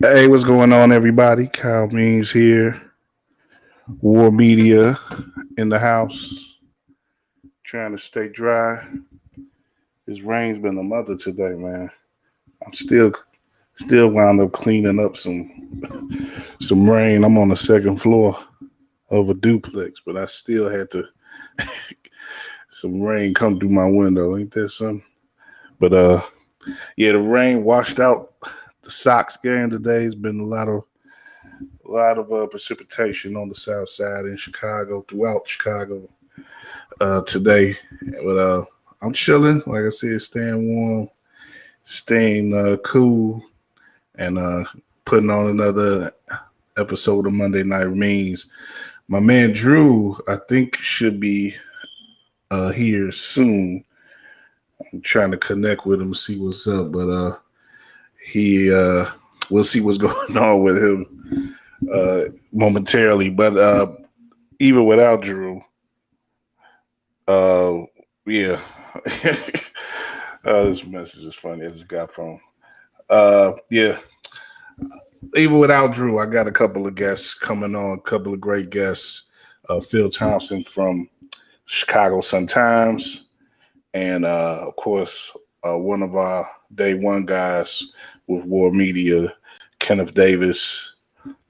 Hey, what's going on, everybody? Kyle Means here. War Media in the house. Trying to stay dry. This rain's been a mother today, man. I'm still wound up cleaning up some rain. I'm on the second floor of a duplex, but I still had to some rain come through my window. Ain't that something? But yeah, the rain washed out the Sox game today. It's been a lot of precipitation on the south side in Chicago, throughout Chicago today. But I'm chilling, like I said, staying warm, staying cool, and putting on another episode of Monday Night Means. My man Drew, I think, should be here soon. I'm trying to connect with him, see what's up, but we'll see what's going on with him momentarily. But even without Drew, yeah. This message is funny. I just got from yeah. Even without Drew, I got a couple of guests coming on, a couple of great guests. Phil Thompson from Chicago Sun-Times, and of course, one of our day one guys with War Media, Kenneth Davis,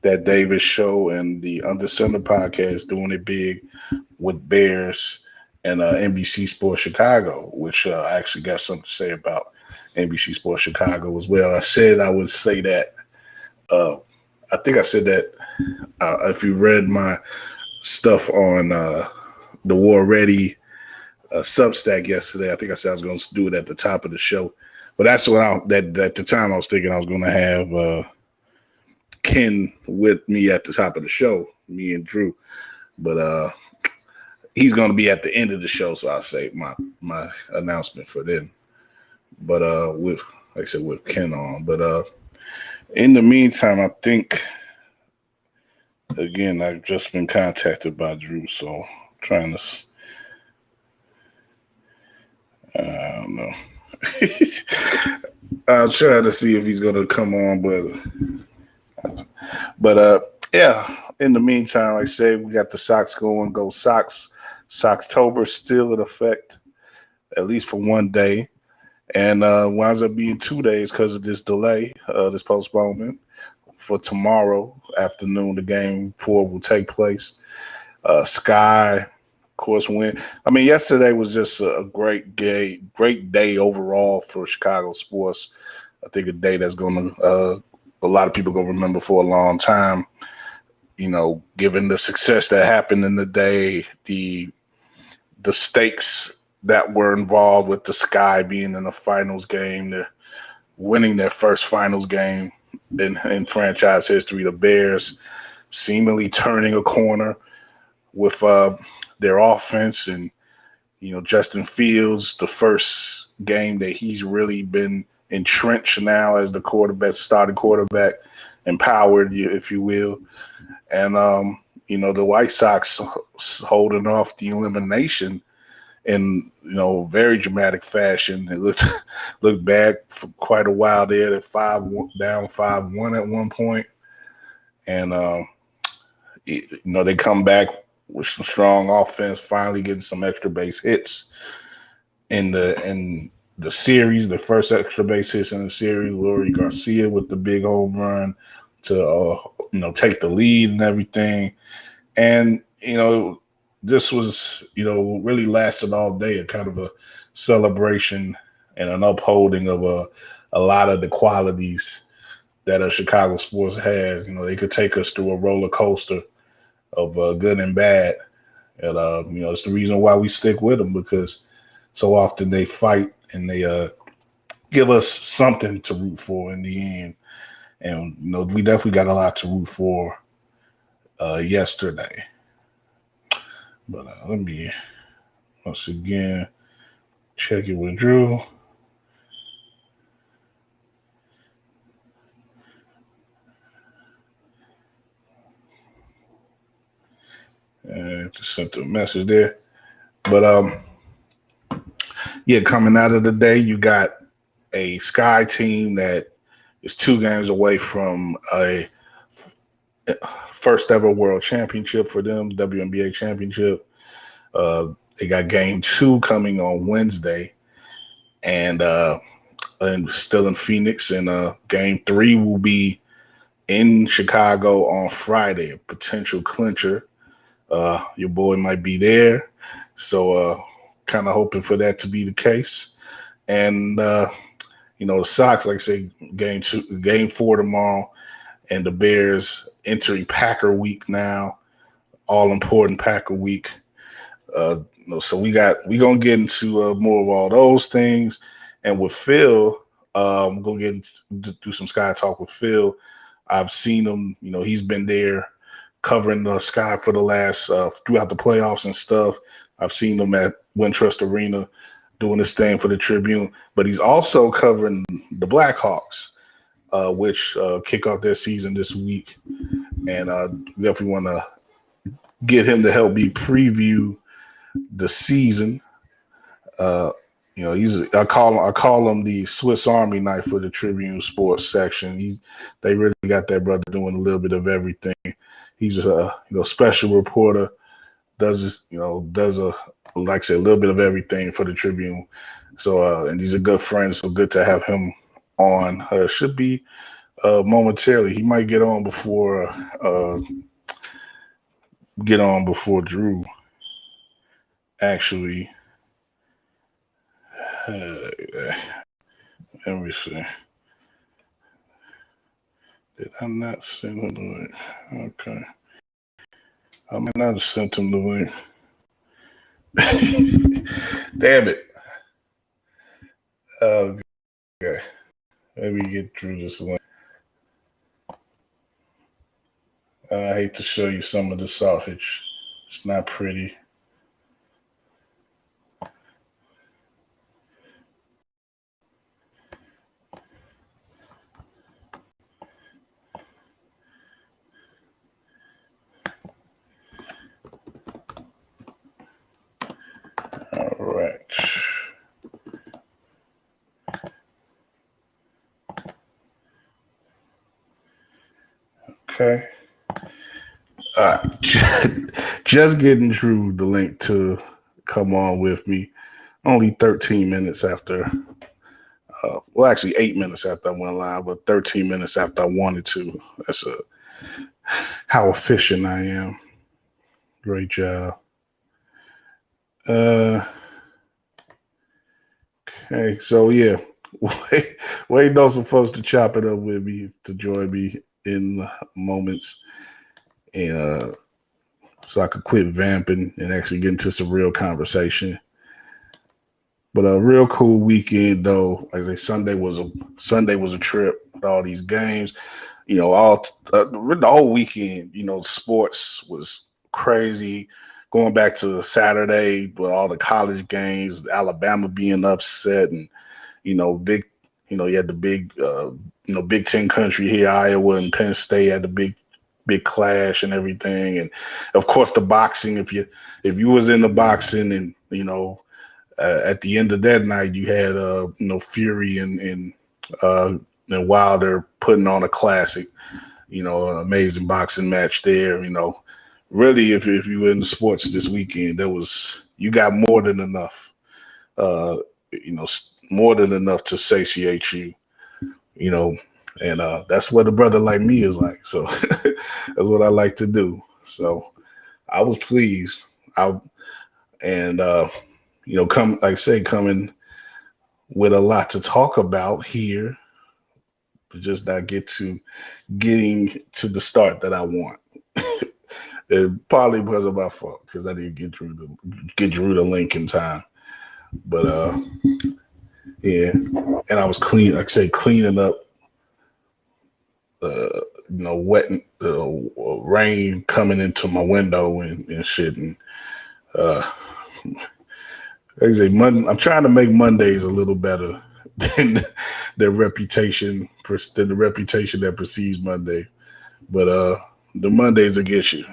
that Davis show, and the Under Center podcast, doing it big with Bears and NBC Sports Chicago, which I actually got something to say about NBC Sports Chicago as well. I said I would say that. I think I said that if you read my stuff on the War Ready Substack yesterday, I think I said I was going to do it at the top of the show. But that's what at the time I was thinking I was going to have Ken with me at the top of the show, me and Drew. But he's going to be at the end of the show, so I'll say my announcement for then. But with, like I said, with Ken on. But in the meantime, I think, again, I've just been contacted by Drew, so I'm trying to, I don't know. I'll try to see if he's going to come on, but yeah, in the meantime, like I said, we got the Sox going. Go Sox. Soxtober still in effect, at least for one day, and winds up being 2 days because of this delay, this postponement. For tomorrow afternoon, the game 4 will take place. Sky, of course, win. I mean, yesterday was just a great day overall for Chicago sports. I think a day that's going to a lot of people going to remember for a long time. You know, given the success that happened in the day, the stakes that were involved with the Sky being in the finals game, they're winning their first finals game in franchise history. The Bears seemingly turning a corner with their offense, and Justin Fields, the first game that he's really been entrenched now as the starting quarterback, empowered, if you will, and the White Sox holding off the elimination in very dramatic fashion. It looked bad for quite a while there. They're down 5-1 at one point, and they come back with some strong offense, finally getting some extra base hits in the series. The first extra base hits in the series, Leury Garcia with the big home run to take the lead and everything, and this was really lasted all day, a kind of a celebration and an upholding of a lot of the qualities that a Chicago sports has. They could take us through a roller coaster of good and bad, and it's the reason why we stick with them, because so often they fight and they give us something to root for in the end. And we definitely got a lot to root for yesterday. But let me once again check it with Drew. And just sent a message there. But yeah, coming out of the day, you got a Sky team that is 2 games away from a first ever world championship for them, WNBA championship. They got game 2 coming on Wednesday, and still in Phoenix. And game 3 will be in Chicago on Friday, a potential clincher. Your boy might be there, so kind of hoping for that to be the case. And the Sox, like I say, game 4 tomorrow, and the Bears entering Packer week now, all important Packer week. So we gonna get into more of all those things, and with Phil, I'm gonna do some Sky talk with Phil. I've seen him. He's been there covering the Sky for the last throughout the playoffs and stuff. I've seen him at Wintrust Arena doing his thing for the Tribune, but he's also covering the Blackhawks, which kick off their season this week, and definitely want to get him to help me preview the season. I call him the Swiss Army knife for the Tribune sports section. They really got that brother doing a little bit of everything. He's a special reporter, does a like I said, a little bit of everything for the Tribune. So and he's a good friend, so good to have him on. Should be momentarily. He might get on before Drew. Actually, let me see. Did I not send him the link? Okay. I might not have sent him the link. Damn it. Okay. Let me get through this link. I hate to show you some of the sausage. It's not pretty. All right. Okay. Just getting Drew the link to come on with me. Only 13 minutes after, actually 8 minutes after I went live, but 13 minutes after I wanted to. That's how efficient I am. Great job. Okay, so yeah, waiting on some folks to chop it up with me, to join me in moments, and so I could quit vamping and actually get into some real conversation. But a real cool weekend, though. Like I say, Sunday was a trip with all these games. The whole weekend. Sports was crazy. Going back to Saturday with all the college games, Alabama being upset, and you had the big Big Ten country here, Iowa and Penn State had the big clash and everything, and of course the boxing. If you was in the boxing, and at the end of that night you had Fury and Wilder putting on a classic, an amazing boxing match there. Really, if you were in the sports this weekend, you got more than enough. More than enough to satiate you. And that's what a brother like me is like. So that's what I like to do. So I was pleased. Coming with a lot to talk about here, but just not getting to the start that I want. It probably was my fault because I didn't get Drew the link in time. But yeah, and I was cleaning up. Wet rain coming into my window and shit. And like I say, I'm trying to make Mondays a little better than the reputation that precedes Monday. But the Mondays will get you.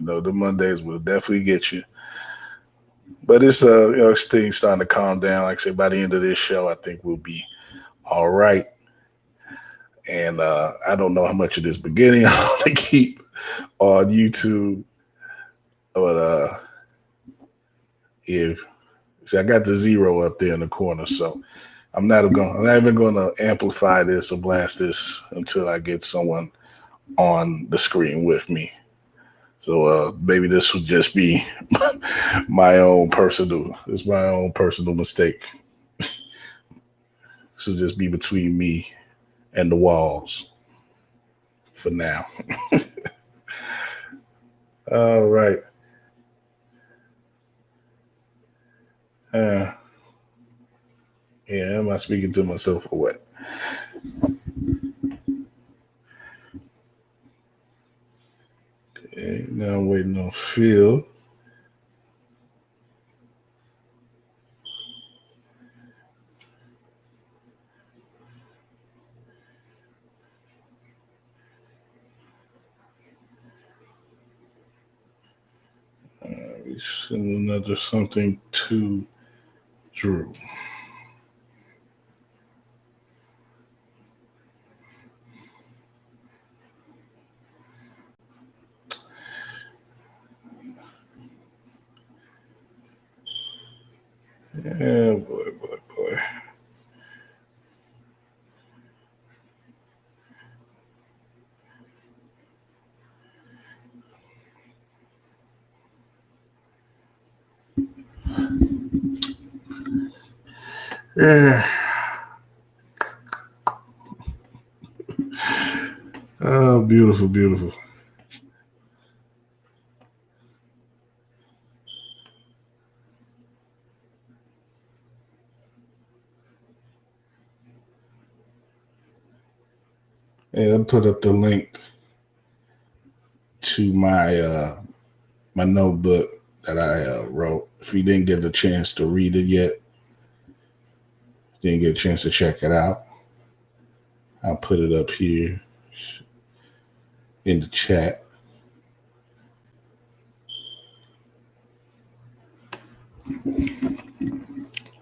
The Mondays will definitely get you. But it's things starting to calm down. Like I say, by the end of this show, I think we'll be all right. And I don't know how much of this beginning I want to keep on YouTube, but yeah. See, I got the 0 up there in the corner, so I'm not even going to amplify this or blast this until I get someone on the screen with me. So maybe this would just be my own personal mistake. This will just be between me and the walls for now. All right. Yeah, am I speaking to myself or what? Okay, now I'm waiting on Phil. We send another something to Drew. Yeah, boy. Yeah. Oh, beautiful, beautiful. Yeah, I put up the link to my my notebook that I wrote. If you didn't get the chance to read it yet, didn't get a chance to check it out, I'll put it up here in the chat.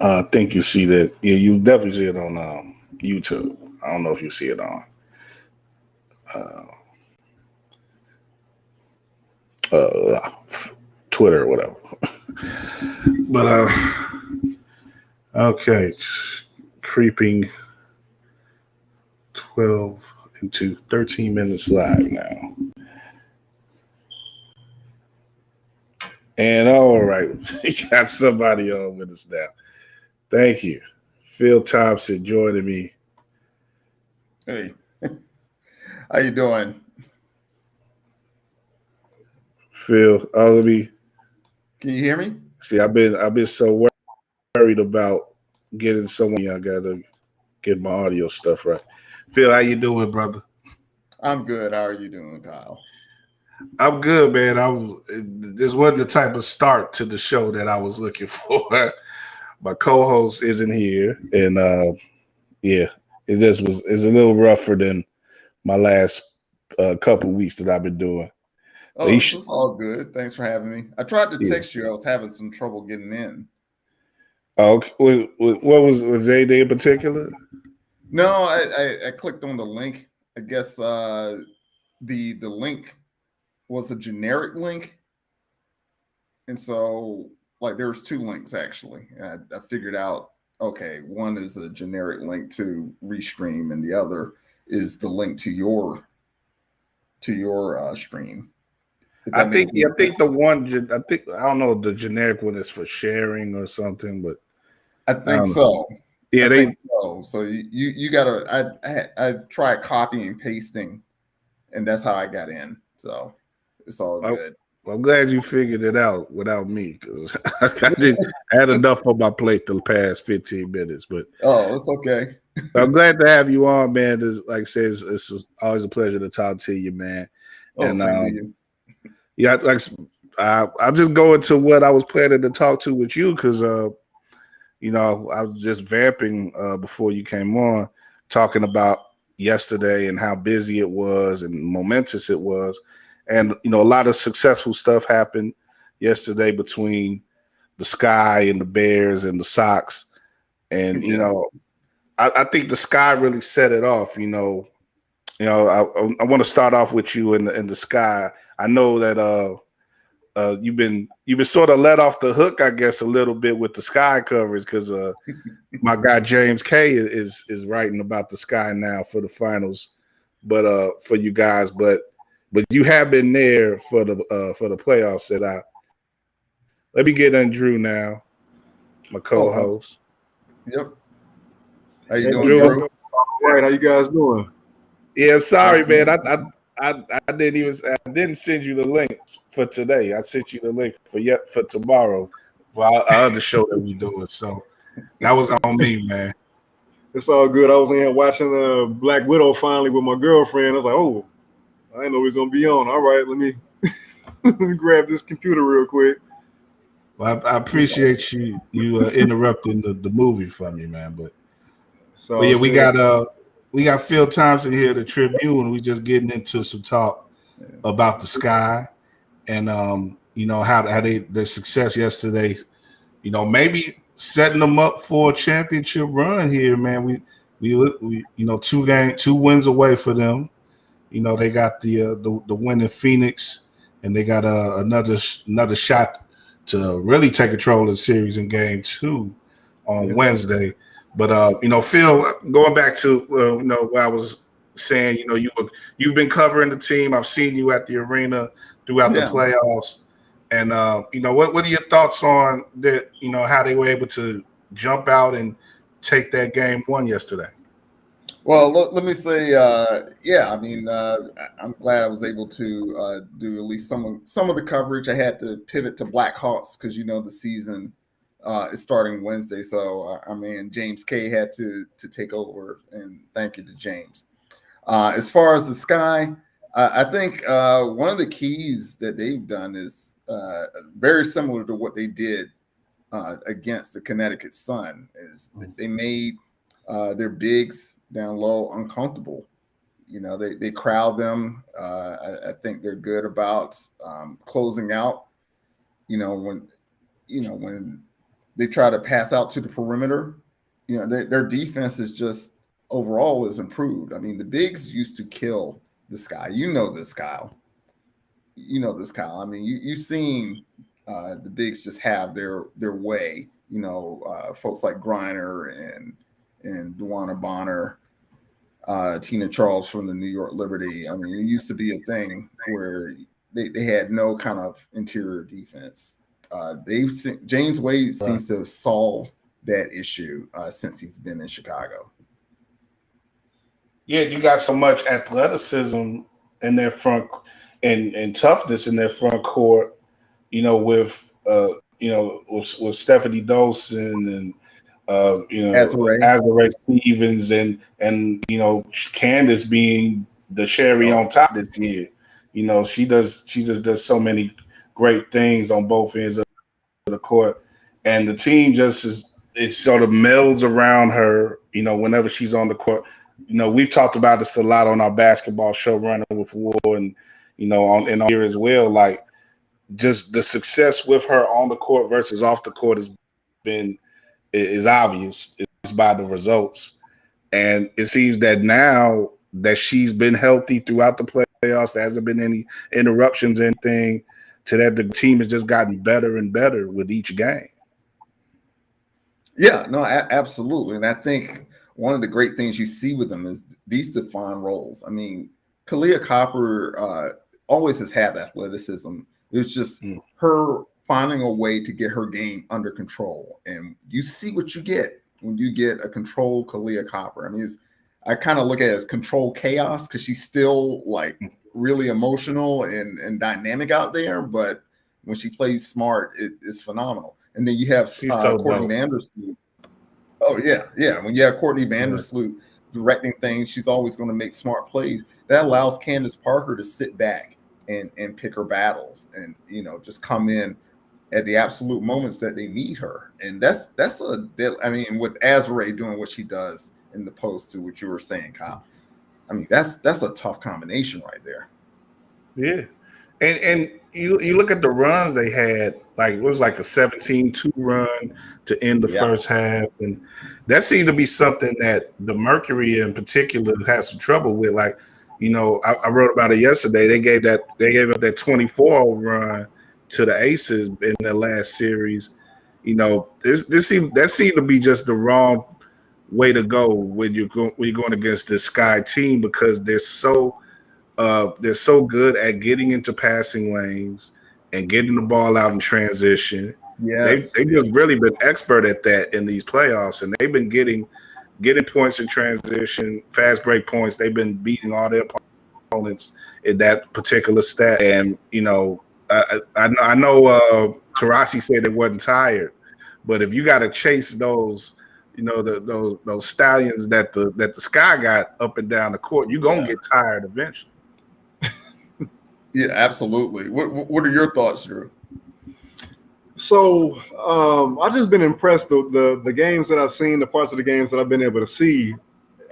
I think you see that. Yeah, you definitely see it on YouTube. I don't know if you see it on Twitter or whatever. But okay, creeping 12 into 13 minutes live now. And all right, we got somebody on with us now. Thank you. Phil Thompson joining me. Hey, how you doing? Phil, let me. Can you hear me? See, I've been so worried about getting someone. I gotta get my audio stuff right. Phil, how you doing, brother? I'm good. How are you doing, Kyle? I'm good, man. This wasn't the type of start to the show that I was looking for. My co-host isn't here, and yeah, it's a little rougher than my last couple weeks that I've been doing. Oh, this is all good. Thanks for having me. I tried to text you. I was having some trouble getting in. Oh, what was anything in particular? No, I clicked on the link. I guess the link was a generic link, and so like there's 2 links actually. I figured out, okay, one is a generic link to Restream, and the other is the link to your stream. I think the one I don't know, the generic one is for sharing or something, but I think so. Yeah, So you gotta. I tried copying and pasting, and that's how I got in. So it's all good. I'm glad you figured it out without me, because I had enough on my plate the past 15 minutes. But it's okay. I'm glad to have you on, man. Like I said, it's always a pleasure to talk to you, man. And same to you. Yeah, like I'll just go into what I was planning to talk to with you, because you know, I was just vamping before you came on, talking about yesterday and how busy it was and momentous it was. And, you know, a lot of successful stuff happened yesterday between the Sky and the Bears and the Sox. And, you know, I think the Sky really set it off. You know, I want to start off with you in the sky. I know that you've been sort of let off the hook, I guess, a little bit with the sky coverage because my guy James K is writing about the sky now for the finals, but for you guys, but you have been there for the playoffs. Let me get on Drew now, my co-host. Yep. How you doing, Drew? Drew? All right, how you guys doing? Yeah, sorry, man. I didn't send you the link for today. I sent you the link for tomorrow for our other show that we doing. So that was on me, man. It's all good. I was in here watching Black Widow finally with my girlfriend. I was like, oh, I didn't know he was gonna be on. All right, let me let me grab this computer real quick. Well, I appreciate you interrupting the movie for me, man. But yeah, we got Phil Thompson here, the Tribune. We just getting into some talk about the sky and how their success yesterday. Maybe setting them up for a championship run here, man. We 2 wins away for them. They got the win in Phoenix, and they got another shot to really take control of the series in Game 2 on Wednesday. But Phil, going back to what I was saying, you've been covering the team. I've seen you at the arena throughout the playoffs, and what are your thoughts on that? How they were able to jump out and take that Game 1 yesterday. Well, let me say, I mean, I'm glad I was able to do at least some of the coverage. I had to pivot to Blackhawks because the season is starting Wednesday, so our man James K had to take over, and thank you to James. As far as the sky, I think one of the keys that they've done is very similar to what they did against the Connecticut Sun. Is they made their bigs down low uncomfortable. They crowd them. I think they're good about closing out. When they try to pass out to the perimeter, their defense is just overall is improved. I mean, the bigs used to kill the sky. This, Kyle. I mean, you've seen the bigs just have their way. Folks like Griner and Duana Bonner, Tina Charles from the New York Liberty. I mean, it used to be a thing where they had no kind of interior defense. James Wade seems to have solved that issue since he's been in Chicago. Yeah, you got so much athleticism in their front and toughness in their front court. With Stephanie Dolson and Azurá Stevens and Candace being the cherry on top this year. She just does so many great things on both ends of the court, and the team it sort of melds around her. Whenever she's on the court, we've talked about this a lot on our basketball show, Running with WARR, and on here as well. Like, just the success with her on the court versus off the court is obvious. It's by the results, and it seems that now that she's been healthy throughout the playoffs, there hasn't been any interruptions, anything. To that, the team has just gotten better and better with each game. Yeah, no, absolutely. And I think one of the great things you see with them is these defined roles. I mean, Kalia Copper always has had athleticism. It's just her finding a way to get her game under control. And you see what you get when you get a controlled Kalia Copper. I mean, I kind of look at it as controlled chaos because she's still like really emotional and dynamic out there, but when she plays smart, it's phenomenal. And then you have Courtney Vandersloot. Oh yeah. When you have Courtney Vandersloot directing things, she's always going to make smart plays. That allows Candace Parker to sit back and pick her battles and just come in at the absolute moments that they need her. And with Azurá doing what she does in the post to what you were saying, Kyle. I mean, that's a tough combination right there. Yeah. And you look at the runs they had, like it was like a 17-2 run to end the first half. And that seemed to be something that the Mercury in particular had some trouble with. Like, I wrote about it yesterday. They gave up that 24-0 run to the Aces in their last series. That seemed to be just the wrong way to go when you're going against this Sky team, because they're so good at getting into passing lanes and getting the ball out in transition. Yes. They've just really been expert at that in these playoffs, and they've been getting points in transition, fast break points. They've been beating all their opponents in that particular stat. And I know Tarasi said it wasn't tired, but if you got to chase those, those stallions that the Sky got up and down the court, you're gonna get tired eventually. Yeah, absolutely. What are your thoughts, Drew? So I've just been impressed. The games that I've seen, the parts of the games that I've been able to see.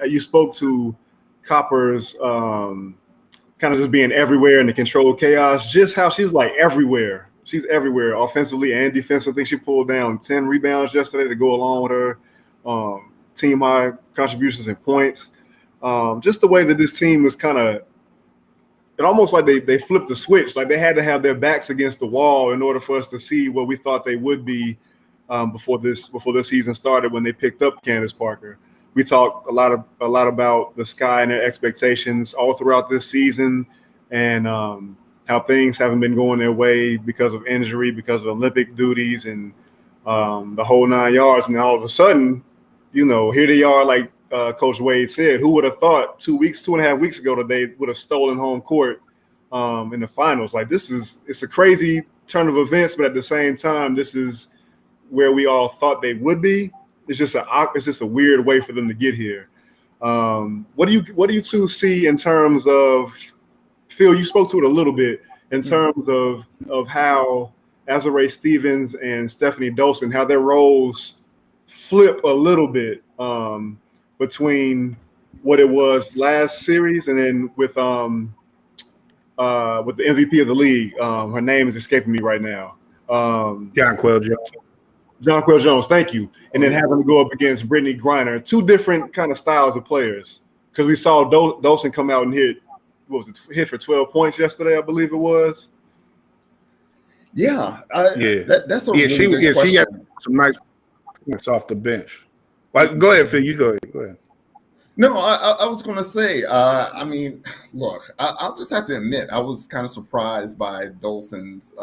You spoke to Copper's kind of just being everywhere in the controlled chaos, just how she's like everywhere. She's everywhere, offensively and defensively. She pulled down 10 rebounds yesterday to go along with her team high contributions and points. Just the way that this team was kind of, it almost like they flipped the switch. Like they had to have their backs against the wall in order for us to see what we thought they would be before this season started, when they picked up Candace Parker. We talked a lot about the Sky and their expectations all throughout this season, and how things haven't been going their way because of injury, because of Olympic duties, and the whole 9 yards. And then all of a sudden, here they are, like Coach Wade said, who would have thought 2.5 weeks ago that they would have stolen home court in the finals? Like, it's a crazy turn of events, but at the same time, this is where we all thought they would be. It's just a weird way for them to get here. What do you two see in terms of, Phil, you spoke to it a little bit, in terms of how Azurá Stevens and Stephanie Dolson, how their roles flip a little bit between what it was last series and then with the MVP of the league. Her name is escaping me right now. Jonquel Jones, thank you. And then having to go up against Brittany Griner, two different kind of styles of players. Because we saw Dolson come out and hit for 12 points yesterday, I believe it was. Yeah, that's a really good question. She had some nice points off the bench. Go ahead, Phil. You go ahead. No, I was going to say, look, I'll just have to admit, I was kind of surprised by Dolson's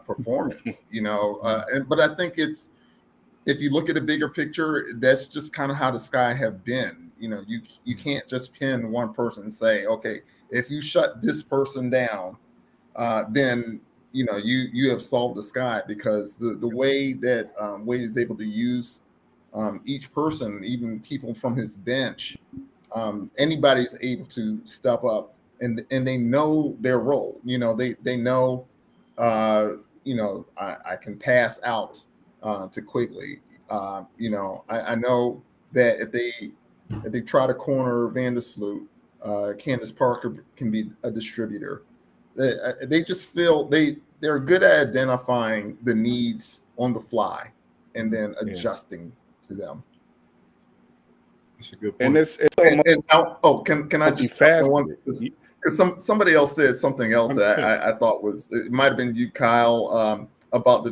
performance, but I think if you look at the bigger picture, that's just kind of how the Sky have been. You can't just pin one person and say, okay, if you shut this person down, then you have solved the Sky, because the way that Wade is able to use each person, even people from his bench, anybody's able to step up, and they know their role. They know, I can pass out to Quigley. I know that if they try to corner Vandersloot, Candace Parker can be a distributor. They just feel they're good at identifying the needs on the fly and then adjusting to them. That's a good point. And it's can I just fast one? Because somebody else said something else that I thought was, it might have been you, Kyle, about the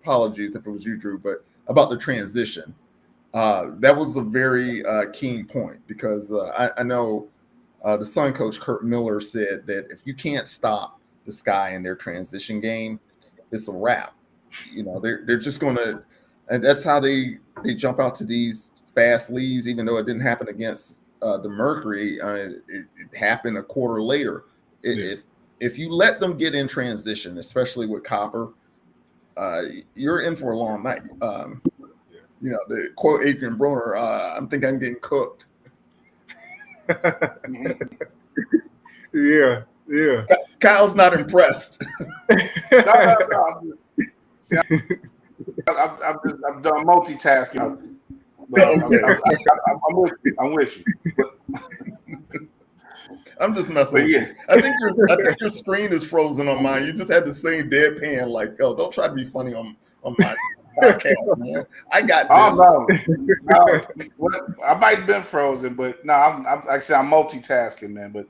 apologies if it was you, Drew, but about the transition. That was a very keen point, because I know the Sun coach Kurt Miller said that if you can't stop the Sky in their transition game, it's a wrap. They're just going to, and that's how they jump out to these fast leads, even though it didn't happen against the Mercury. It happened a quarter later. If you let them get in transition, especially with Copper, you're in for a long night. The quote Adrian Broner, I think I'm getting cooked. Yeah. Kyle's not impressed. No. See, I'm done multitasking. I'm with you. I'm just messing with you. I think your screen is frozen on mine. You just had the same deadpan, like, oh, don't try to be funny on my. podcast, man. I got Oh this. no, I might have been frozen, but no, I'm like I said, I'm multitasking, man. But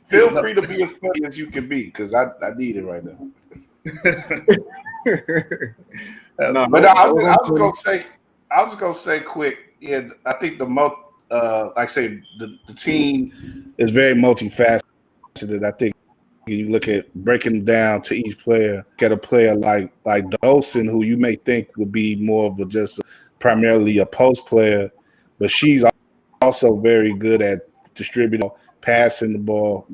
feel free to be as funny as you can be, because I need it right now. No, But I was just gonna say quick. Yeah, I think like I say, the team is very multifaceted. I think you look at breaking down to each player. Get a player like Dolson, who you may think would be more of primarily a post player, but she's also very good at distributing, passing the ball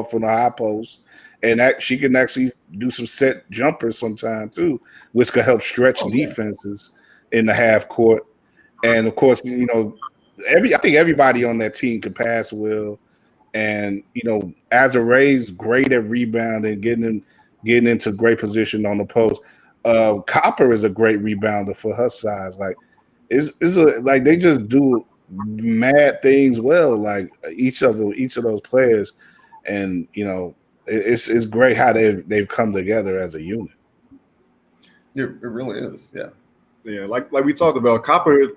from the high post, and that she can actually do some set jumpers sometimes too, which could help stretch defenses in the half court. And of course, I think everybody on that team can pass well. And Azaree's great at rebounding, getting into great position on the post. Copper is a great rebounder for her size. Like, like they just do mad things well. Like each of those players, and it's great how they've come together as a unit. It really is, yeah. Yeah, like we talked about, Copper.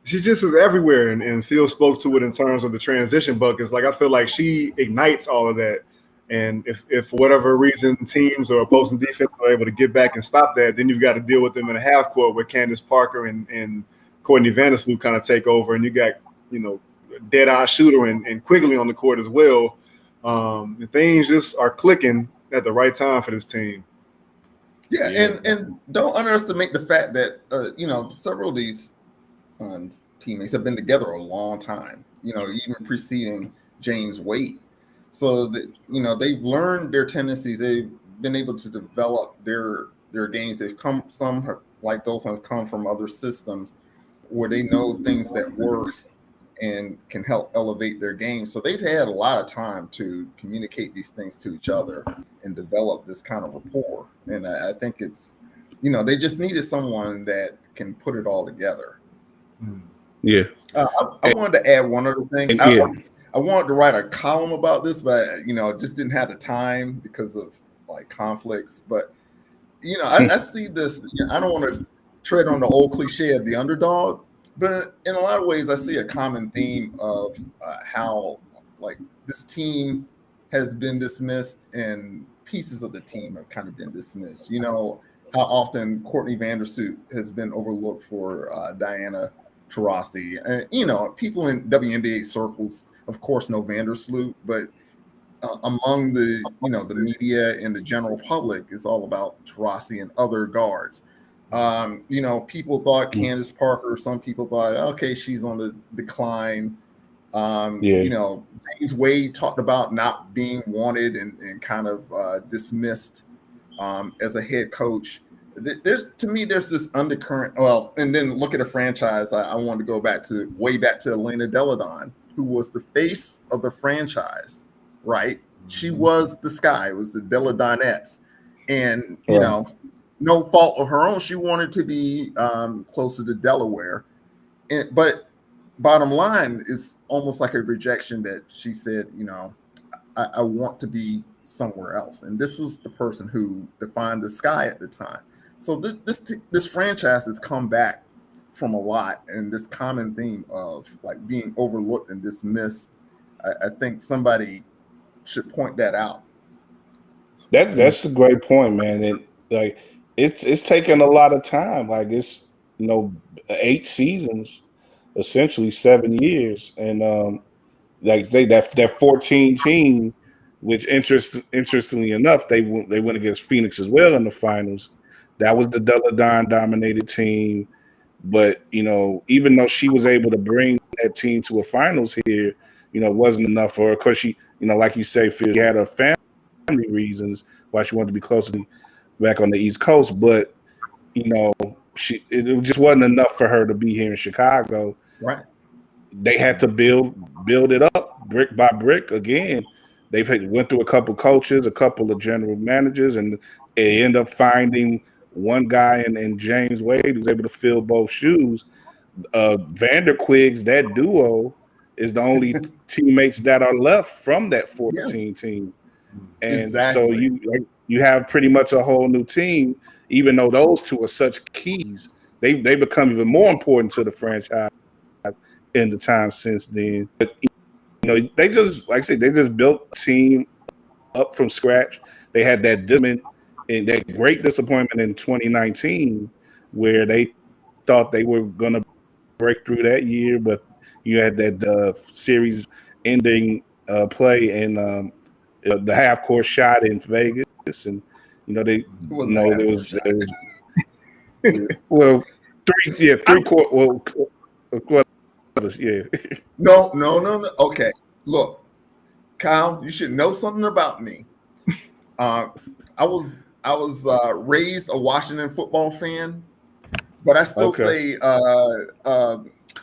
She just is everywhere, and Phil spoke to it in terms of the transition buckets. Like, I feel like she ignites all of that. And if for whatever reason teams or opposing defense are able to get back and stop that, then you've got to deal with them in a half court where Candace Parker and Courtney Vandersloot kind of take over, and you got dead-eye shooter and Quigley on the court as well. The things just are clicking at the right time for this team. Yeah, and don't underestimate the fact that several of these teammates have been together a long time, even preceding James Wade. So that they've learned their tendencies. They've been able to develop their games. Some like those have come from other systems where they know things that work and can help elevate their game. So they've had a lot of time to communicate these things to each other and develop this kind of rapport. And I think it's they just needed someone that can put it all together. Yeah. I wanted to add one other thing. I wanted to write a column about this, but just didn't have the time because of like conflicts. But I see this. I don't want to tread on the old cliche of the underdog, but in a lot of ways, I see a common theme of how like this team has been dismissed and pieces of the team have kind of been dismissed. How often Courtney Vandersloot has been overlooked for Diana Taurasi. People in WNBA circles, of course, know Vandersloot, but among the the media and the general public, it's all about Taurasi and other guards. People thought Candace Parker. Some people thought, okay, she's on the decline. James Wade talked about not being wanted and kind of dismissed as a head coach. There's this undercurrent. Well, and then look at a franchise. I wanted to go way back to Elena Deladon, who was the face of the franchise, right? She was the sky. It was the Deladonettes. And, no fault of her own. She wanted to be closer to Delaware. But bottom line is almost like a rejection that she said, I want to be somewhere else. And this was the person who defined the sky at the time. So this franchise has come back from a lot, and this common theme of like being overlooked and dismissed. I think somebody should point that out. That's a great point, man. And like it's taken a lot of time. Like it's 8 seasons, essentially 7 years, and like that 14 team, which interestingly enough, they went against Phoenix as well in the finals. That was the Deladon dominated team, but even though she was able to bring that team to a finals here, it wasn't enough for her. Of course, she, like you say, Phil, she had her family reasons why she wanted to be closer back on the East Coast, but it just wasn't enough for her to be here in Chicago. Right. They had to build it up brick by brick again. They've went through a couple coaches, a couple of general managers, and they end up finding one guy in James Wade who's able to fill both shoes. Vanderquigs, that duo, is the only teammates that are left from that 14 team. And so you have pretty much a whole new team. even though those two are such keys, they become even more important to the franchise in the time since then. But they just, like I said, they just built a team up from scratch. They had that great disappointment in 2019 where they thought they were going to break through that year, but you had that series ending play in the half court shot in Vegas, and there was well three court yeah. No. Okay, look, Kyle, you should know something about me. I was raised a Washington football fan, but I still say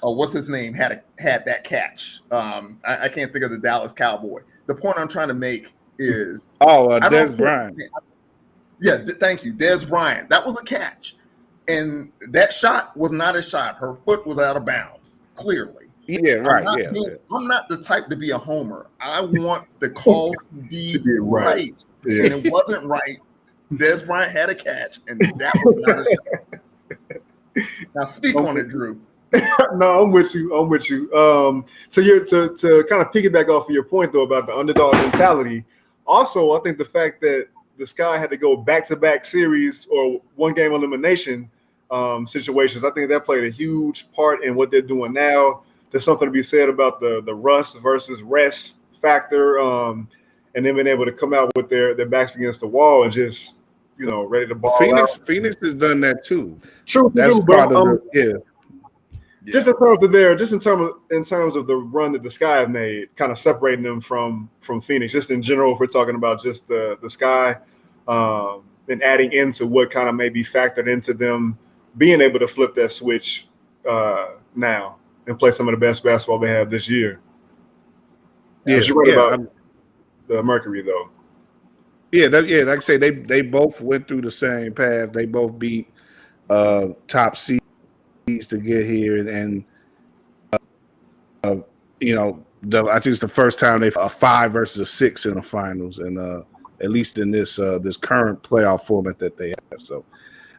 what's his name had that catch. I can't think of the Dallas Cowboy. The point I'm trying to make is Dez Bryant. Thank you, Dez Bryant. That was a catch, and that shot was not a shot. Her foot was out of bounds, clearly. Yeah, right. I'm not the type to be a homer. I want the call to be right. Yeah. And it wasn't right. Dez Bryant had a catch, and that was not a shot. Now speak on it, Drew. No, I'm with you. So to kind of piggyback off of your point though about the underdog mentality. Also, I think the fact that the Sky had to go back-to-back series or one game elimination situations, I think that played a huge part in what they're doing now. There's something to be said about the rust versus rest factor, and them being able to come out with their backs against the wall and just ready to ball Phoenix. out. Phoenix has done that too. True, that's part of Just in terms of the run that the Sky have made, kind of separating them from Phoenix. Just in general, if we're talking about just the Sky, and adding into what kind of maybe factored into them being able to flip that switch now and play some of the best basketball they have this year. You're right about the Mercury, though. Like I say, they both went through the same path. They both beat top seeds to get here, and I think it's the first time they've a 5 versus a 6 in the finals, and at least in this current playoff format that they have. So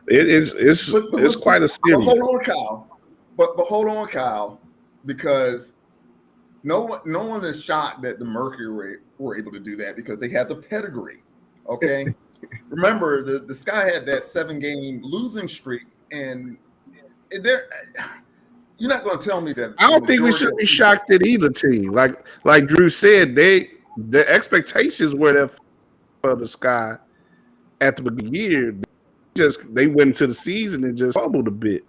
it's quite a series. Hold on, Kyle. But hold on, Kyle, because no one is shocked that the Mercury were able to do that because they had the pedigree. Okay, remember the Sky had that 7-game losing streak, and you're not going to tell me that. I don't think we should be shocked at either team. Like Drew said, the expectations were there for the Sky at the beginning of the year. They went into the season and just fumbled a bit.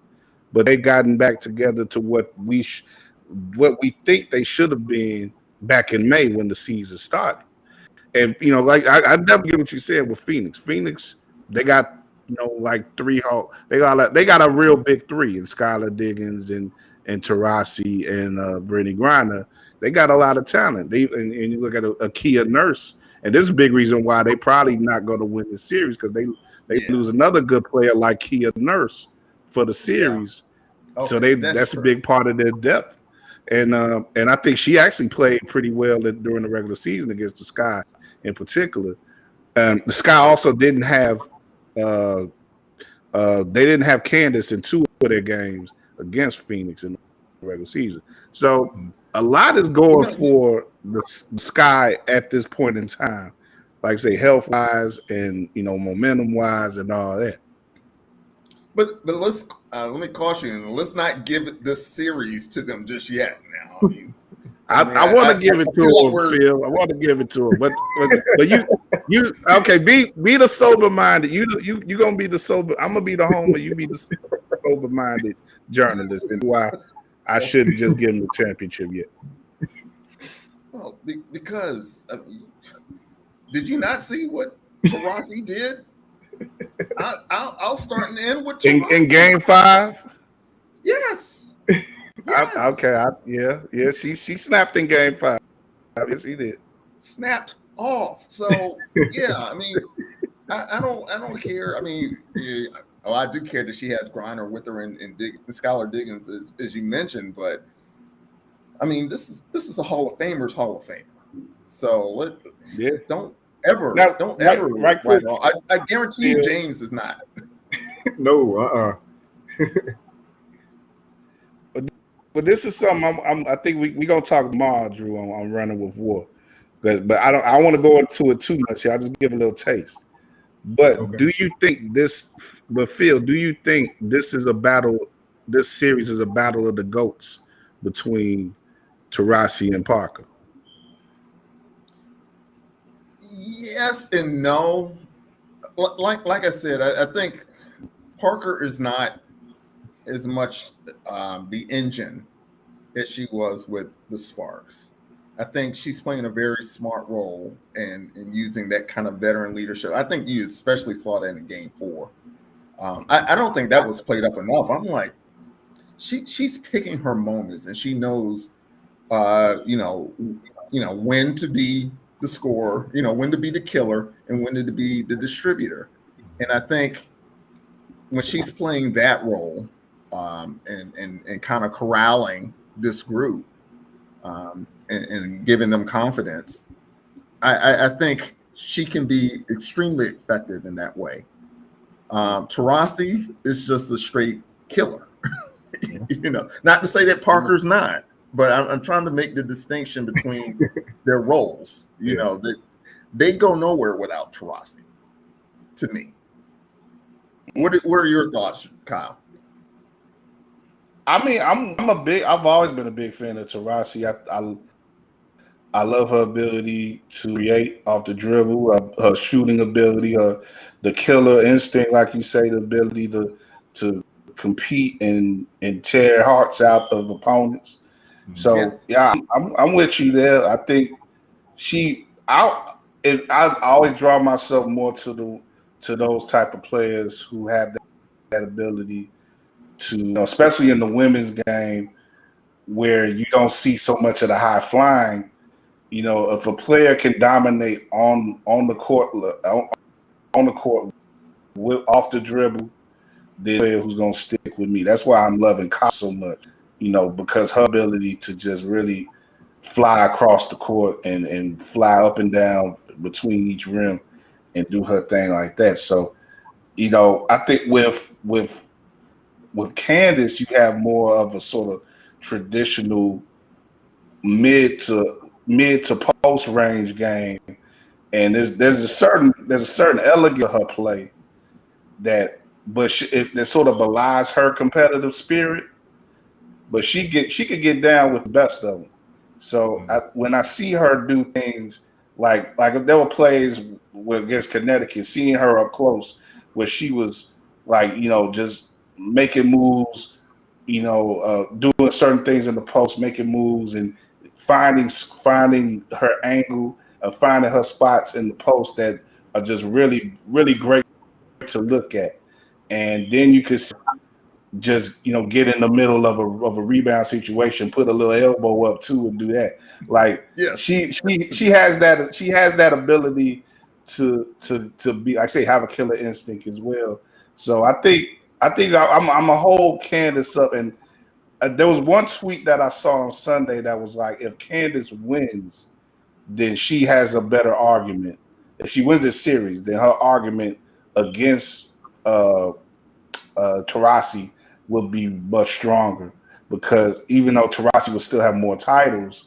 But they gotten back together to what we think they should have been back in May when the season started. And like I definitely get what you said with Phoenix. Phoenix, they got like three. They got a real big three in Skylar Diggins and Taurasi and Brittany Griner. They got a lot of talent. And you look at a Kia Nurse, and this is a big reason why they probably not going to win the series because they lose another good player like Kia Nurse for the series. Yeah. Okay, so that's a big part of their depth. And I think she actually played pretty well during the regular season against the Sky in particular. The Sky also didn't have Candace in 2 of their games against Phoenix in the regular season. So a lot is going for the Sky at this point in time, like I say, health wise and momentum wise and all that. But let me caution you. Let's not give this series to them just yet. Now, I want to give it to him, Phil. I want to give it to him, but you okay? Be the sober minded. You gonna be the sober. I'm gonna be the homer. You be the sober minded journalist, and why I shouldn't just give him the championship yet. Well, because did you not see what Taurasi did? I'll start and end with Taurasi. In Game 5. Yes. She snapped in Game 5. Yes, he did. Snapped off. So I mean, I don't care. I mean, I do care that she has Griner with her and Skylar Diggins as you mentioned, but I mean, this is a Hall of Famer's Hall of Famer. So don't ever. Right, I guarantee you, James is not. No, But this is something I think we gonna talk tomorrow, Drew, on running with war. But I want to go into it too much here. I'll just give a little taste. But Okay. do you think this? But Phil, do you think this is a battle? This series is a battle of the goats between Taurasi and Parker. Yes and no. Like I said, I think Parker is not as much the engine as she was with the Sparks. I think she's playing a very smart role and using that kind of veteran leadership. I think you especially saw that in Game 4. I don't think that was played up enough. I'm like, she's picking her moments, and she knows, when to be the scorer, when to be the killer, and when to be the distributor. And I think when she's playing that role, and kind of corralling this group, and giving them confidence, I think she can be extremely effective in that way. Taurasi is just a straight killer. Not to say that Parker's not, but I'm trying to make the distinction between their roles. That they go nowhere without Taurasi. To me, what are your thoughts, Kyle? I mean, I've always been a big fan of Taurasi. I love her ability to create off the dribble, her shooting ability, the killer instinct, like you say, the ability to compete and tear hearts out of opponents. So Yes. yeah, I'm with you there. I think I always draw myself more to those type of players who have that ability to, especially in the women's game, where you don't see so much of the high flying. If a player can dominate on the court, off the dribble, the player who's gonna stick with me. That's why I'm loving Kyle so much. Because her ability to just really fly across the court and fly up and down between each rim and do her thing like that. So, I think with Candace, you have more of a sort of traditional mid to post range game, and there's a certain elegance of her play that sort of belies her competitive spirit, but she could get down with the best of them. So when I see her do things like there were plays against Connecticut, seeing her up close where she was like just making moves, doing certain things in the post, making moves and finding her angle, finding her spots in the post that are just really, really great to look at. And then you could just get in the middle of a rebound situation, put a little elbow up too, and do that. Like Yes. she has that ability to be, I say, have a killer instinct as well. So I think I'm a whole Candace up, and there was one tweet that I saw on Sunday that was like, if Candace wins, then she has a better argument. If she wins this series, then her argument against Taurasi will be much stronger, because even though Taurasi will still have more titles,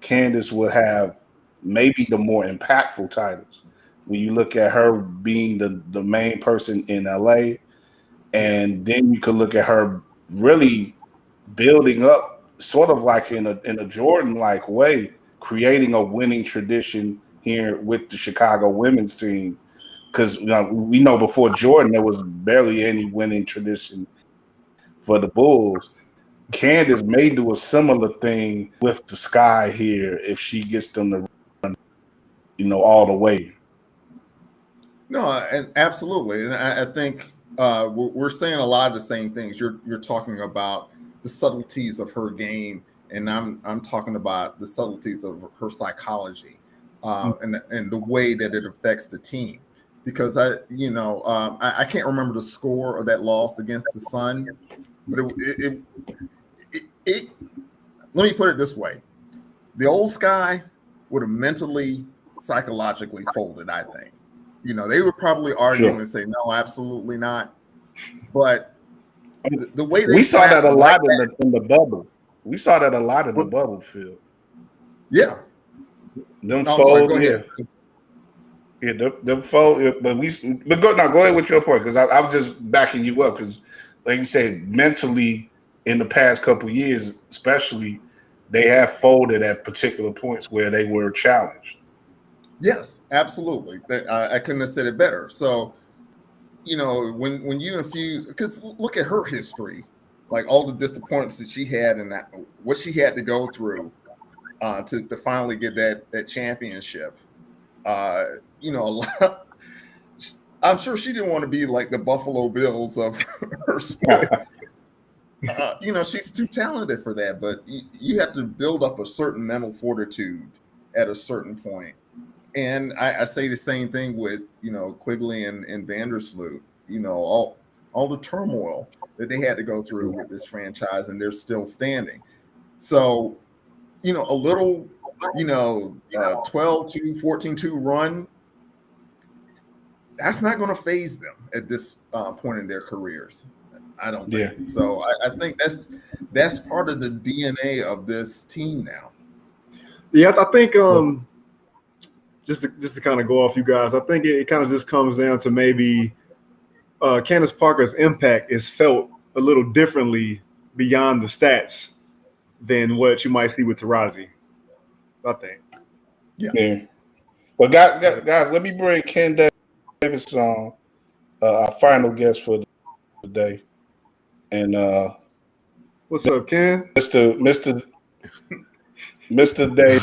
Candace will have maybe the more impactful titles. When you look at her being the main person in LA, and then you could look at her really building up sort of like in a Jordan-like way, creating a winning tradition here with the Chicago women's team. Because we know before Jordan, there was barely any winning tradition for the Bulls. Candace may do a similar thing with the Sky here if she gets them to run, all the way. No, and absolutely, and I think we're saying a lot of the same things. You're talking about the subtleties of her game, and I'm talking about the subtleties of her psychology, and the way that it affects the team. Because I can't remember the score of that loss against the Sun, but it let me put it this way: the old Sky would have mentally, psychologically folded. I think. They would probably argue and say, no, absolutely not. But the way we saw that a lot in the bubble. We saw that a lot in the bubble field. Yeah. Them fold, yeah, them fold. But go ahead with your point, because I was just backing you up, because, like you said, mentally in the past couple of years, especially, they have folded at particular points where they were challenged. Yes, absolutely. I couldn't have said it better. So, when you infuse, because look at her history, like all the disappointments that she had and what she had to go through to finally get that championship. A lot. I'm sure she didn't want to be like the Buffalo Bills of her sport. She's too talented for that, but you have to build up a certain mental fortitude at a certain point. And I say the same thing with, Quigley and Vandersloot, all the turmoil that they had to go through with this franchise, and they're still standing. So, a little, 12-2, 14-2 run, that's not going to phase them at this point in their careers. I don't think. Yeah. So I think that's part of the DNA of this team now. Yeah, I think just to kind of go off you guys, I think it kind of just comes down to maybe Candace Parker's impact is felt a little differently beyond the stats than what you might see with Tarazi, I think. Yeah. But guys, let me bring Ken Davis on, our final guest for the day. And what's up, Ken? Mr. Dave.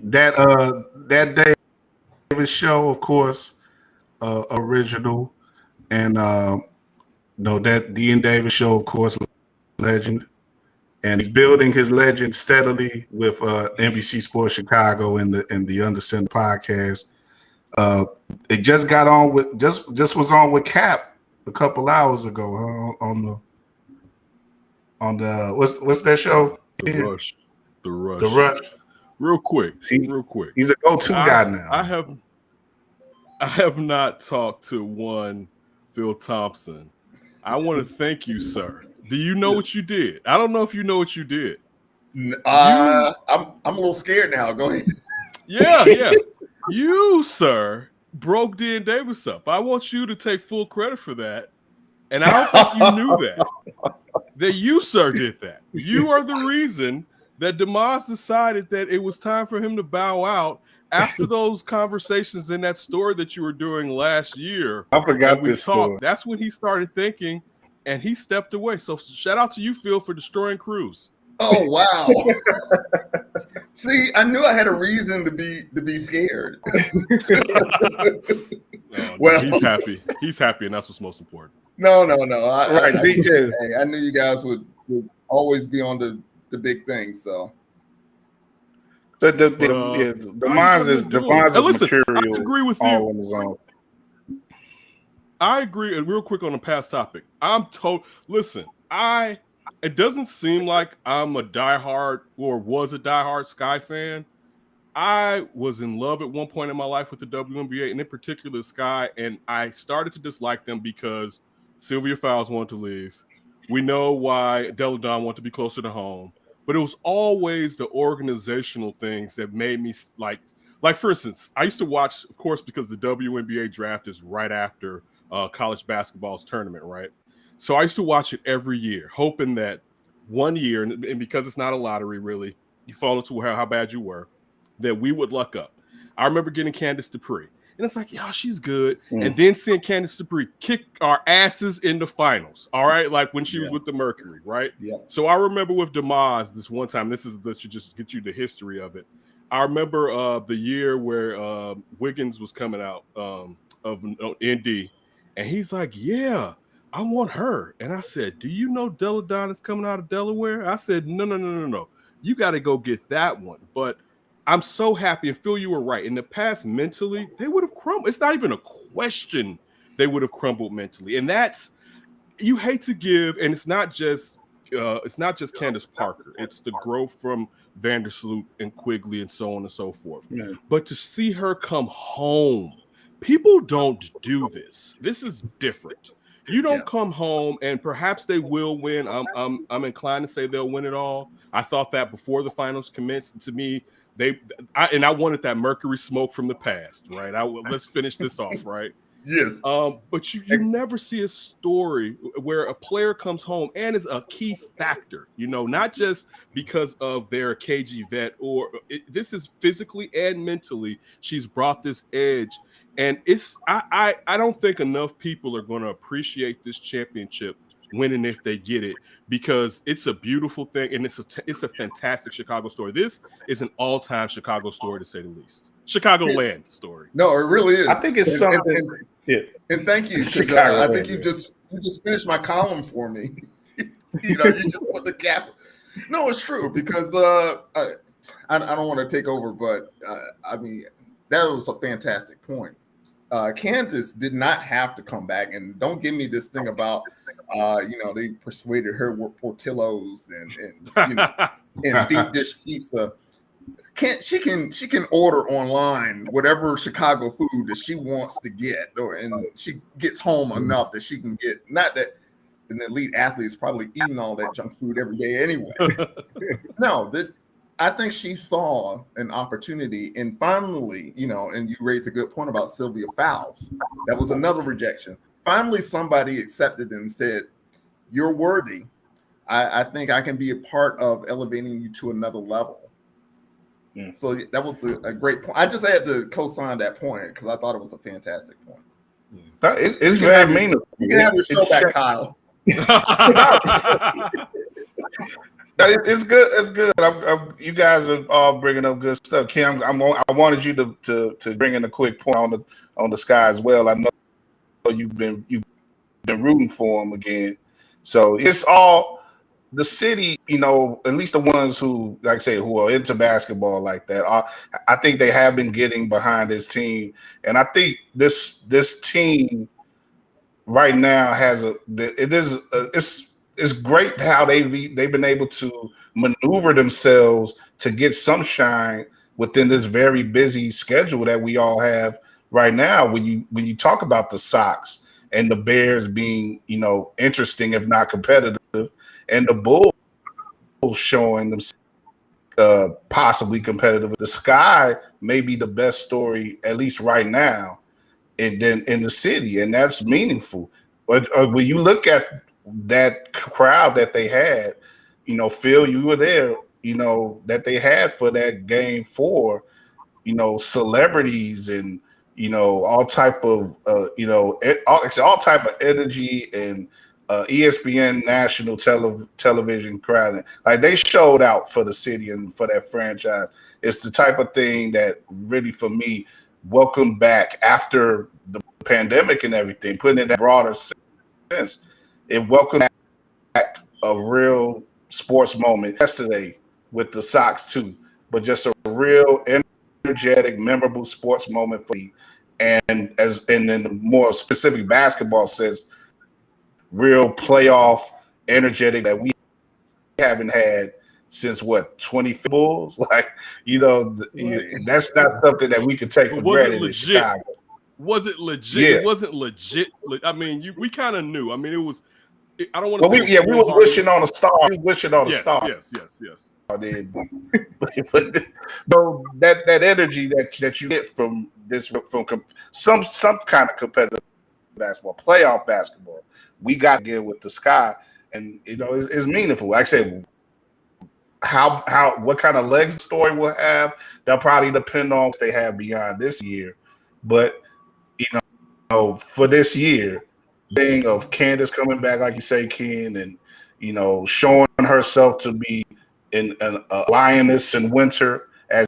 That Davis show, of course, original, and that Dean Davis show, of course, legend, and he's building his legend steadily with NBC Sports Chicago and the Under Center podcast. It just got on with just was on with Cap a couple hours ago, huh, on the what's that show? The Rush. Real quick. He's a go-to guy now. I have not talked to one Phil Thompson. I want to thank you, sir. Do you know what you did? I don't know if you know what you did. I'm a little scared now. Go ahead. Yeah. You, sir, broke Dean Davis up. I want you to take full credit for that. And I don't think you knew that you, sir, did that. You are the reason that DeMaz decided that it was time for him to bow out after those conversations in that story that you were doing last year. I forgot this story. That's when he started thinking, and he stepped away. So shout out to you, Phil, for destroying Cruz. Oh, wow. See, I knew I had a reason to be scared. Well, he's happy. He's happy, and that's what's most important. No. I knew you guys would always be on the big thing. So the minds is material. I agree with you. I agree. And real quick on the past topic, listen. It doesn't seem like I'm a diehard or was a diehard Sky fan. I was in love at one point in my life with the WNBA, and in particular Sky, and I started to dislike them because Sylvia Fowles wanted to leave. We know why Della Don wanted to be closer to home, but it was always the organizational things that made me like for instance, I used to watch, of course, because the WNBA draft is right after college basketball's tournament, right? So I used to watch it every year, hoping that one year, and because it's not a lottery really, you fall into how bad you were, that we would luck up. I remember getting Candice Dupree, and it's like, yo, she's good. And then seeing Candice Dupree kick our asses in the finals, all right? Like when she was with the Mercury, right? Yeah. So I remember with DeMaz this one time, this should just get you the history of it. I remember the year where Wiggins was coming out of ND, and he's like, yeah, I want her. And I said, do you know Della Don is coming out of Delaware? I said, no. You got to go get that one. But I'm so happy, and Phil, you were right. In the past, mentally, they would have crumbled. It's not even a question they would have crumbled mentally. And that's, you hate to give, and it's not just Candace Parker. It's the growth from Vandersloot and Quigley and so on and so forth. Yeah. But to see her come home, people don't do this. This is different. You don't come home, and perhaps they will win. I'm inclined to say they'll win it all. I thought that before the finals commenced. To me, I wanted that Mercury smoke from the past, right? Let's finish this off, right? Yes. But you never see a story where a player comes home and is a key factor, not just because of their KG vet, this is physically and mentally. She's brought this edge. And I don't think enough people are going to appreciate this championship winning if they get it, because it's a beautiful thing and it's a fantastic Chicago story. This is an all-time Chicago story, to say the least. Chicagoland story. No, it really is. I think it's something. And thank you. I think you just finished my column for me. You just put the cap. No, it's true, because I don't want to take over, but I mean, that was a fantastic point. Candace did not have to come back, and don't give me this thing about they persuaded her with Portillo's and deep dish pizza. She can order online whatever Chicago food that she wants to get, and she gets home enough that she can get. Not that an elite athlete is probably eating all that junk food every day anyway. No, I think she saw an opportunity, and finally, and you raised a good point about Sylvia Fowles. That was another rejection. Finally, somebody accepted and said, "You're worthy. I think I can be a part of elevating you to another level." Yeah. So that was a great point. I just had to co-sign that point because I thought it was a fantastic point. It's very meaningful. You can have your show back, Kyle. It's good. It's good. You guys are all bringing up good stuff. Kim, I wanted you to bring in a quick point on the Sky as well. I know you've been rooting for them again. So it's all the city, at least the ones who, like I say, who are into basketball like that. I think they have been getting behind this team, and I think this team right now it's great how they've been able to maneuver themselves to get some shine within this very busy schedule that we all have right now. When you talk about the Sox and the Bears being, interesting if not competitive, and the Bulls showing themselves possibly competitive, the Sky may be the best story, at least right now, in the city, and that's meaningful. But when you look at that crowd that they had, Phil, you were there, that they had for that game 4, celebrities and all type of all type of energy and ESPN national television crowd. Like, they showed out for the city and for that franchise. It's the type of thing that really, for me, welcome back after the pandemic and everything, putting in that broader sense. It welcomed back a real sports moment yesterday with the Sox too, but just a real energetic, memorable sports moment for me. And in the more specific basketball sense, real playoff energetic that we haven't had since 20 Bulls. Like, that's not something that we could take for granted in Chicago. Was it legit? Yeah. It wasn't legit. I mean, we kind of knew. I mean, it was. I don't want to. Well, we was wishing on a star. We was wishing on a star. Yes. But that energy that you get from some kind of competitive basketball, playoff basketball, we got to get with the Sky, and it's meaningful. Like I said, what kind of legs the story will have, that'll probably depend on what they have beyond this year. But for this year, thing of Candace coming back, like you say, Ken, and showing herself to be a lioness in winter as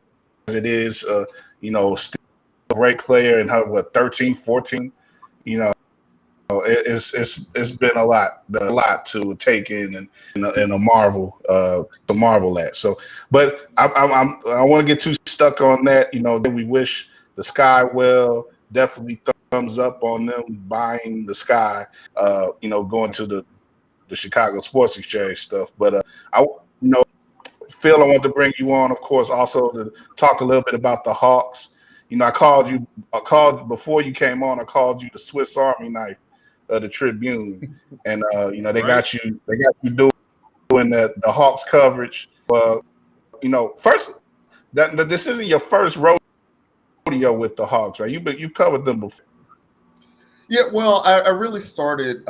it is, still a great player in her 13, 14. It's been a lot to take in and a marvel to marvel at. So, but I want to get too stuck on that. We wish the Sky well. Definitely thumbs up on them buying the Sky. Going to the Chicago Sports Exchange stuff. But Phil, I want to bring you on, of course, also to talk a little bit about the Hawks. I called before you came on. I called you the Swiss Army knife of the Tribune, and they Right. got you doing the Hawks coverage. First that this isn't your first rodeo with the Hawks, right? You covered them before. Yeah, well, I really started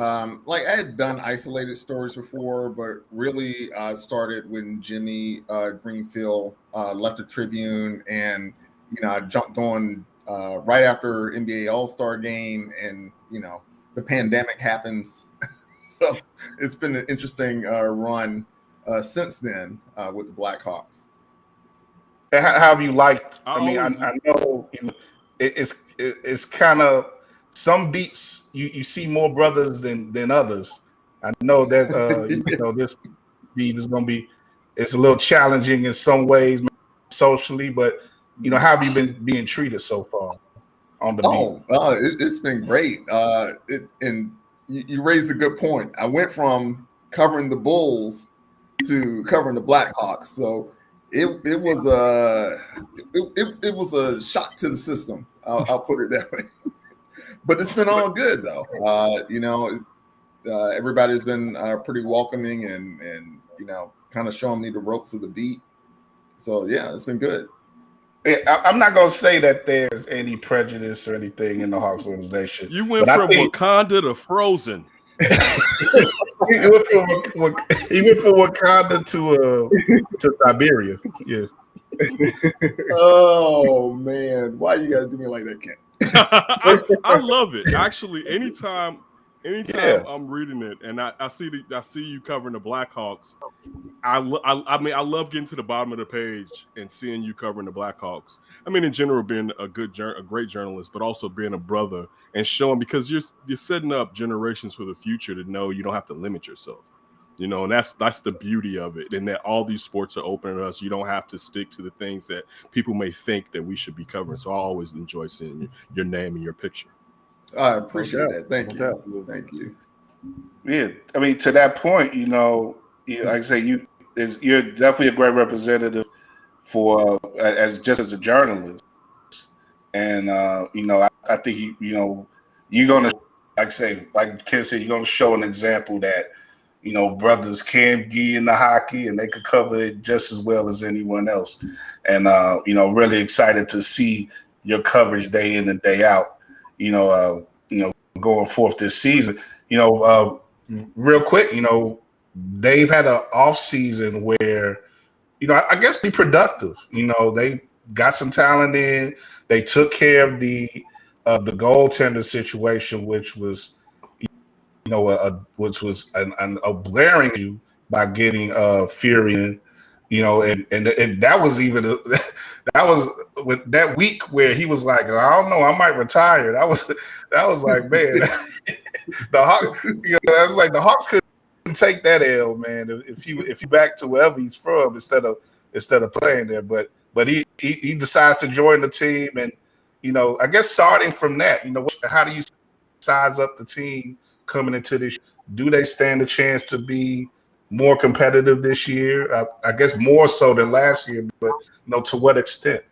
like I had done isolated stories before, but really started when Jimmy Greenfield left the Tribune, and I jumped on right after NBA All-Star game, and the pandemic happens, so it's been an interesting run since then with the Blackhawks. How have you liked? I I mean, always I know it's kind of some beats you see more brothers than others. I know that this beat is going to be it's a little challenging in some ways socially, but how have you been being treated so far on the beat? It's been great. And you raised a good point. I went from covering the Bulls to covering the Blackhawks, so it was a shock to the system. I'll put it that way. But it's been all good though. Everybody's been pretty welcoming and kind of showing me the ropes of the beat. So yeah, it's been good. I'm not going to say that there's any prejudice or anything in the Hawks organization. You went from Wakanda to Frozen. He went from Wakanda to Siberia. Yeah. Oh man, why you gotta do me like that, Ken? I love it. Actually, anytime I'm reading it and I see you covering the Blackhawks, I love getting to the bottom of the page and seeing you covering the Blackhawks. I mean, in general, being a great journalist, but also being a brother and showing, because you're setting up generations for the future to know you don't have to limit yourself. And that's the beauty of it, and that all these sports are open to us. You don't have to stick to the things that people may think that we should be covering. So I always enjoy seeing your name and your picture. I appreciate that. Thank you. Thank you. Yeah, I mean, to that point, like I say, you're definitely a great representative for as a journalist, and I think you're gonna, like Ken said, you're gonna show an example that brothers can get in the hockey and they could cover it just as well as anyone else, and really excited to see your coverage day in and day out. Going forth this season. Real quick, they've had an off season where, I guess be productive. They got some talent in. They took care of the goaltender situation, which was, a blaring issue by getting Fury in. And that was even that was with that week where he was like, I don't know, I might retire. That was like, man, that's like the Hawks couldn't take that L, man. If you back to wherever he's from instead of playing there, but he decides to join the team, and I guess starting from that, how do you size up the team coming into this? Do they stand a chance to be more competitive this year? I guess more so than last year, but to what extent?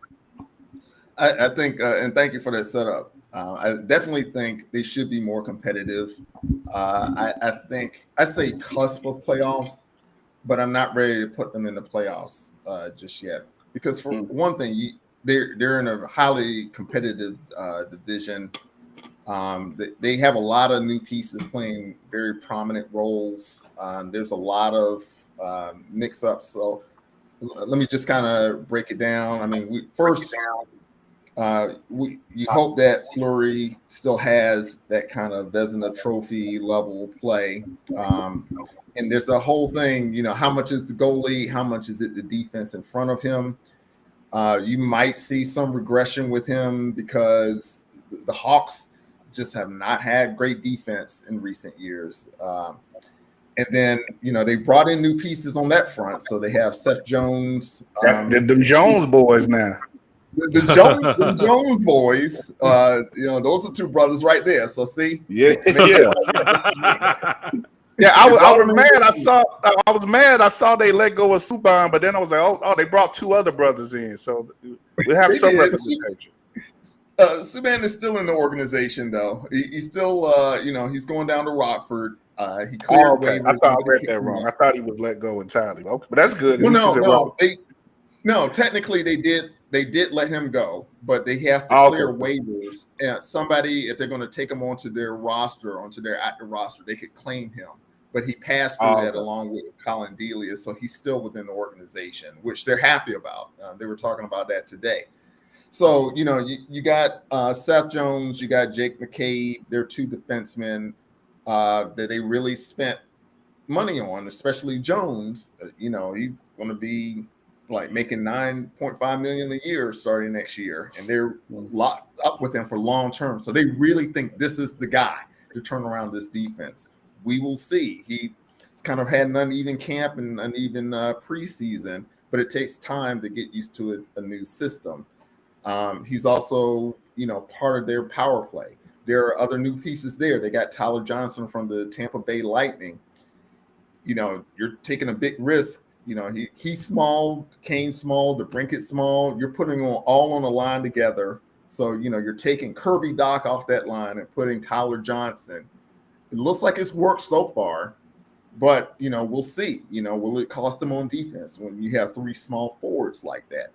I think, and thank you for that setup. I definitely think they should be more competitive. I think I say cusp of playoffs, but I'm not ready to put them in the playoffs just yet. Because for one thing, they're in a highly competitive division. They have a lot of new pieces playing very prominent roles. There's a lot of mix-ups. So let me just kind of break it down. I mean, you hope that Fleury still has that kind of Vezina Trophy level play. And there's a whole thing, how much is the goalie? How much is it the defense in front of him? You might see some regression with him because the Hawks just have not had great defense in recent years. And then, they brought in new pieces on that front. So they have Seth Jones. The Jones boys now. The Jones boys, those are two brothers right there. So see? Yeah. Yeah, I was mad. I saw they let go of Subban, but then I was like, oh, they brought two other brothers in. So we have some representation. Subban is still in the organization, though. He's still, he's going down to Rockford. He cleared Okay. waivers. I thought I read that wrong. I thought he was let go entirely. Okay, but that's good. At Well, least he's at Rockford. no. Technically, they did let him go, but they have to clear waivers. And somebody, if they're going to take him onto their roster, onto their active roster, they could claim him. But he passed through that along with Colin Delia, so he's still within the organization, which they're happy about. They were talking about that today. So, you got Seth Jones, you got Jake McCabe. They're two defensemen that they really spent money on, especially Jones. He's going to be like making $9.5 million a year starting next year, and they're locked up with him for long term. So they really think this is the guy to turn around this defense. We will see. He's kind of had an uneven camp and uneven preseason, but it takes time to get used to a new system. He's also, part of their power play. There are other new pieces there. They got Tyler Johnson from the Tampa Bay Lightning. You're taking a big risk. He's small, Kane's small, DeBrinket's small. You're putting them all on a line together. So, you're taking Kirby Doc off that line and putting Tyler Johnson. It looks like it's worked so far, but, we'll see. Will it cost them on defense when you have three small forwards like that?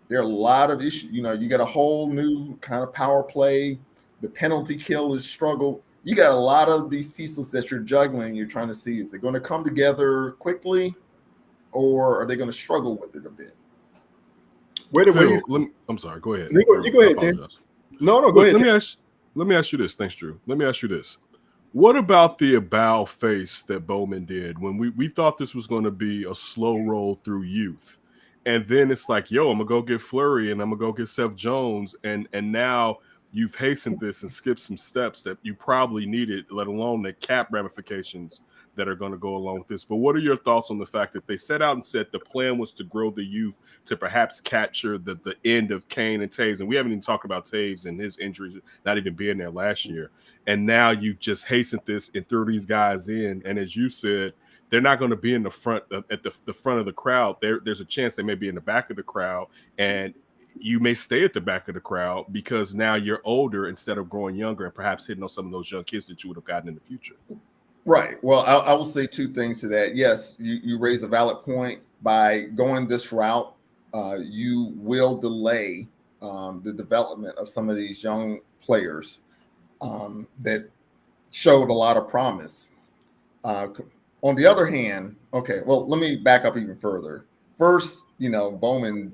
There are a lot of issues. You got a whole new kind of power play. The penalty kill is struggle. You got a lot of these pieces that you're juggling. You're trying to see, is it going to come together quickly, or are they going to struggle with it a bit? I'm sorry. Go ahead. You go ahead, Dan. No, go ahead. Let me ask you this. Thanks, Drew. Let me ask you this. What about the about face that Bowman did when we thought this was going to be a slow roll through youth? And then it's like, yo, I'm going to go get Fleury and I'm going to go get Seth Jones. And now you've hastened this and skipped some steps that you probably needed, let alone the cap ramifications that are going to go along with this. But what are your thoughts on the fact that they set out and said the plan was to grow the youth to perhaps capture the end of Kane and Taves? And we haven't even talked about Taves and his injuries not even being there last year. And now you've just hastened this and threw these guys in. And as you said, they're not going to be in the front at the front of the crowd. There's a chance they may be in the back of the crowd, and you may stay at the back of the crowd because now you're older instead of growing younger and perhaps hitting on some of those young kids that you would have gotten in the future. Right. Well, I will say two things to that. Yes, you raise a valid point. By going this route, you will delay the development of some of these young players that showed a lot of promise. On the other hand, okay, well, let me back up even further. First, Bowman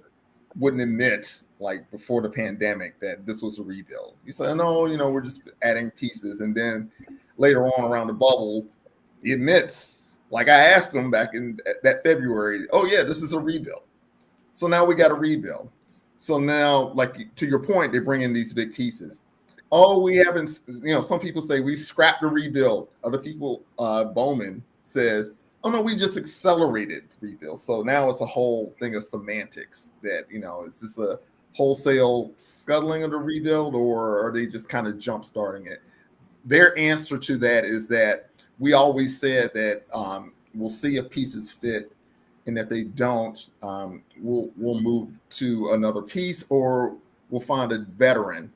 wouldn't admit, like before the pandemic, that this was a rebuild. He said, no, we're just adding pieces. And then later on around the bubble, he admits, like I asked him back in that February, oh, yeah, this is a rebuild. So now we got a rebuild. So now, like to your point, they bring in these big pieces. Oh, we haven't, some people say we scrapped the rebuild. Other people, Bowman says, oh no, we just accelerated rebuild. So now it's a whole thing of semantics that, is this a wholesale scuttling of the rebuild, or are they just kind of jump starting it? Their answer to that is that we always said that we'll see if pieces fit, and if they don't, we'll move to another piece, or we'll find a veteran.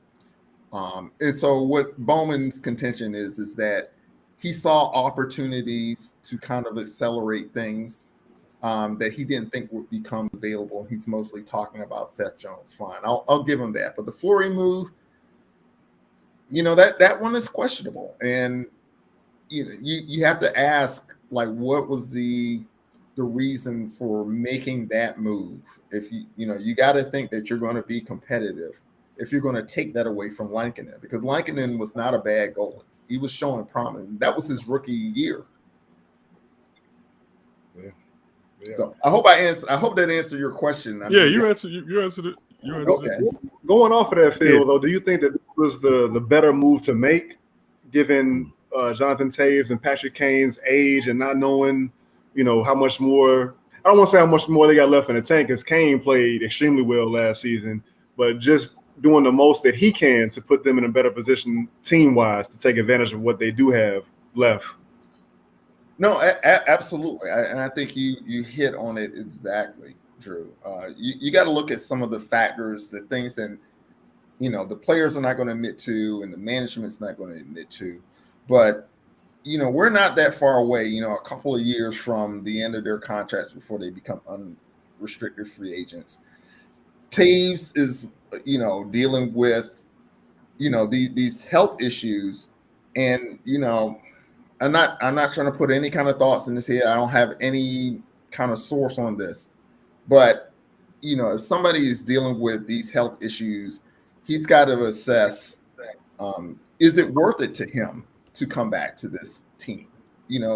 And so what Bowman's contention is that he saw opportunities to kind of accelerate things that he didn't think would become available. He's mostly talking about Seth Jones. Fine, I'll give him that. But the Fleury move, that one is questionable. And you have to ask, like, what was the reason for making that move? If you got to think that you're going to be competitive if you're going to take that away from Lankinen, because Lankinen was not a bad goalie. He was showing promise. That was his rookie year. Yeah. So I hope that answered your question. You answered it. Okay. Going off of that, Phil, though, do you think that this was the better move to make, given Jonathan Taves and Patrick Kane's age and not knowing, how much more? I don't want to say how much more they got left in the tank, because Kane played extremely well last season, but just doing the most that he can to put them in a better position team-wise to take advantage of what they do have left. No, absolutely. And I think you hit on it exactly, Drew. You got to look at some of the factors, the things, and the players are not going to admit to, and the management's not going to admit to. But we're not that far away. A couple of years from the end of their contracts before they become unrestricted free agents. Taves is dealing with these health issues, and I'm not trying to put any kind of thoughts in this head. I don't have any kind of source on this, but if somebody is dealing with these health issues, he's got to assess, is it worth it to him to come back to this team?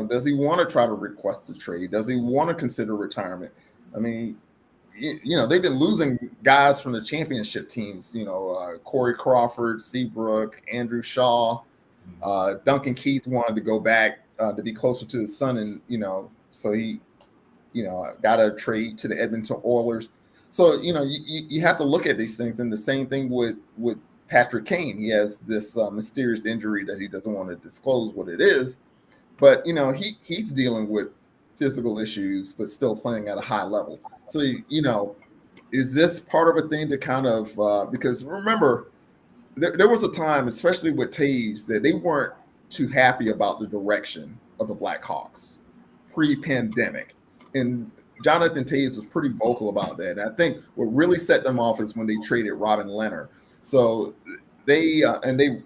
Does he want to try to request a trade? Does he want to consider retirement? I mean, they've been losing guys from the championship teams, Corey Crawford, Seabrook, Andrew Shaw, Duncan Keith wanted to go back to be closer to his son, and so he got a trade to the Edmonton Oilers. So you have to look at these things, and the same thing with Patrick Kane. He has this mysterious injury that he doesn't want to disclose what it is, but he's dealing with physical issues, but still playing at a high level. So is this part of a thing to kind of because remember, there was a time, especially with Taves, that they weren't too happy about the direction of the Blackhawks pre-pandemic, and Jonathan Taves was pretty vocal about that. And I think what really set them off is when they traded Robin Leonard. So they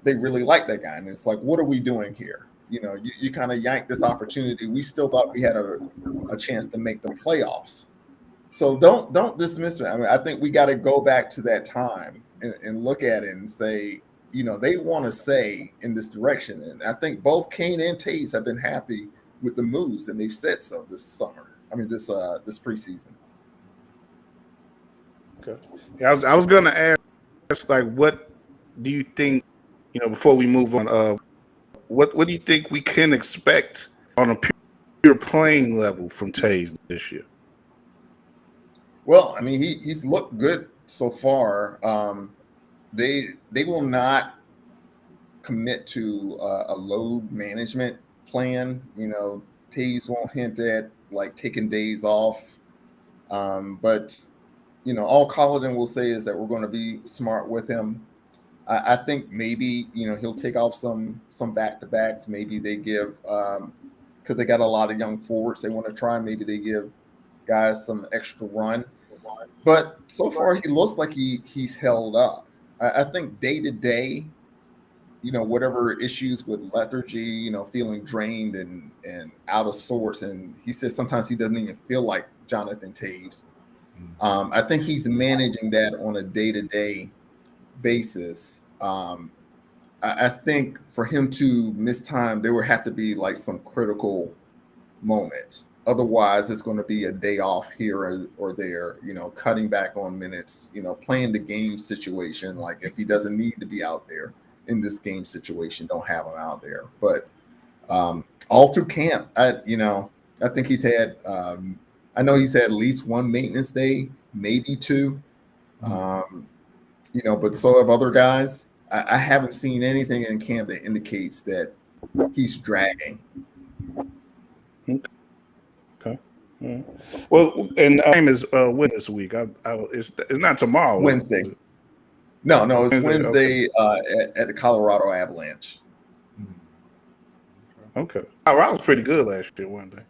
really liked that guy, and it's like, what are we doing here? You kind of yanked this opportunity. We still thought we had a chance to make the playoffs. So don't dismiss it. I mean, I think we got to go back to that time and look at it and say, they want to say in this direction. And I think both Kane and Taves have been happy with the moves, and they've said so this summer. I mean, this preseason. Okay. Yeah, I was gonna ask, like, what do you think? Before we move on, what do you think we can expect on a pure playing level from Taves this year? Well, I mean, he's looked good so far. They will not commit to a load management plan. Taves won't hint at like taking days off. But all Colliton will say is that we're going to be smart with him. I think maybe he'll take off some back-to-backs. Maybe they give because they got a lot of young forwards they want to try. Maybe they give guys some extra run. But so far he looks like he's held up. I think day to day, whatever issues with lethargy, feeling drained and out of sorts. And he says sometimes he doesn't even feel like Jonathan Taves. I think he's managing that on a day-to-day basis. I think for him to miss time, there would have to be like some critical moment. Otherwise, it's going to be a day off here or there, cutting back on minutes, playing the game situation. Like if he doesn't need to be out there in this game situation, don't have him out there. But all through camp, I think he's had, I know he's had at least one maintenance day, maybe two, but so have other guys. I haven't seen anything in camp that indicates that he's dragging. Okay. Yeah. Well, and game is when this week? It's not tomorrow. Wednesday. No, it's Wednesday okay. at the Colorado Avalanche. Okay. Colorado was pretty good last year, one day.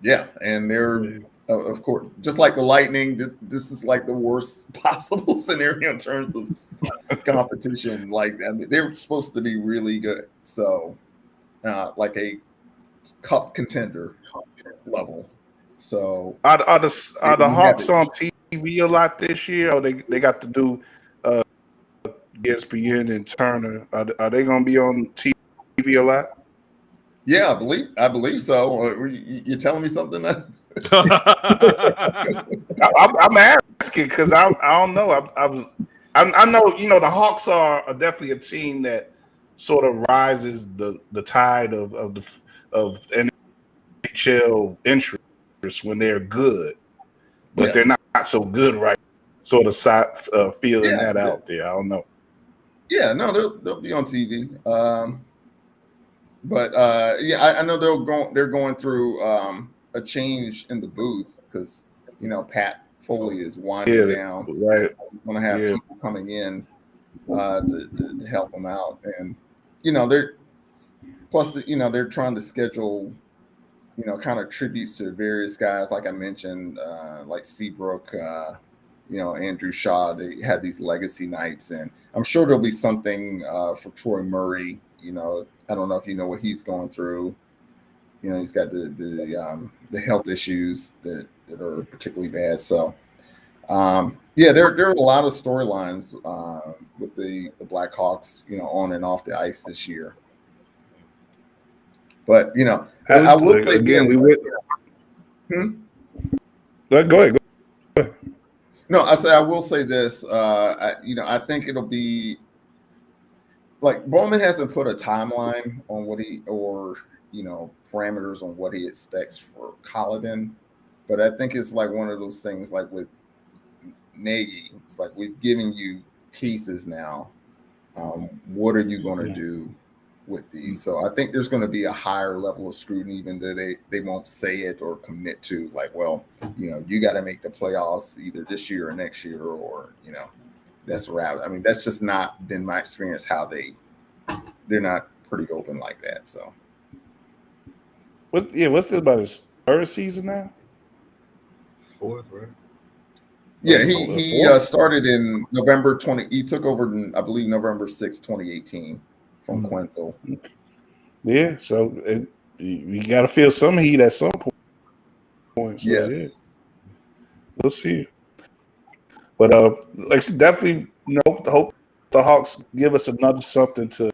Yeah, and they're of course just like the Lightning. This is like the worst possible scenario in terms of competition. Like, I mean, they were supposed to be really good, so like a cup contender level. So are the Hawks on TV a lot this year, or they got to do ESPN and Turner? Are they going to be on TV a lot? Yeah, I believe so. You're telling me something? I'm asking because I don't know. I know the Hawks are definitely a team that sort of rises the tide of NHL interest when they're good, but they're not so good right. Sort of feeling that out there. I don't know. Yeah, no, they'll be on TV. But I know they're going through a change in the booth because Pat Foley is winding down. Right. He's going to have people coming in to help them out. And they're they're trying to schedule kind of tributes to various guys, like I mentioned, like Seabrook, Andrew Shaw. They had these legacy nights, and I'm sure there'll be something for Troy Murray. I don't know if you know what he's going through. He's got the health issues that are particularly bad. So, there are a lot of storylines with the Blackhawks, on and off the ice this year. But I will say again, this. Go ahead. No, I will say this. I think it'll be like Bowman hasn't put a timeline on what parameters on what he expects for Colliton, but I think it's like one of those things like with Nagy. It's like we've given you pieces now. What are you going to do with these? So I think there's going to be a higher level of scrutiny, even though they won't say it or commit to like, well, you got to make the playoffs either this year or next year, or that's right. I mean, that's just not been my experience. How they're not pretty open like that. So, what's this about his third season now? Fourth, right? Yeah, he started in November 20. He took over in, I believe, November 6, 2018 from Quenville. Yeah, so you got to feel some heat at some point. So, yes, yeah. We'll see. But like I said, definitely, hope the Hawks give us another something to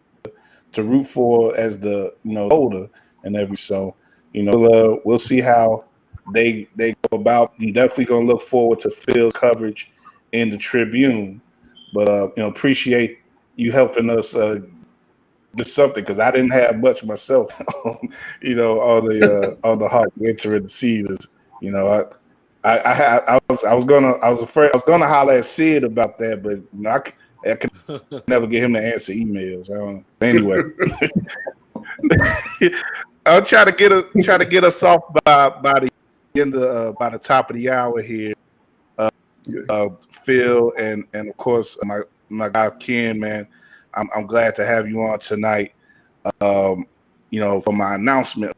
root for as the older and every so. We'll see how they go about. I'm definitely gonna look forward to Phil's coverage in the Tribune. But appreciate you helping us get something, because I didn't have much myself. On the Hawks entering the season. I was afraid I was gonna holler at Sid about that, but I could never get him to answer emails. Anyway, I'll try to get us off by the end of, by the top of the hour here. Phil and of course my guy Ken, man, I'm glad to have you on tonight. For my announcement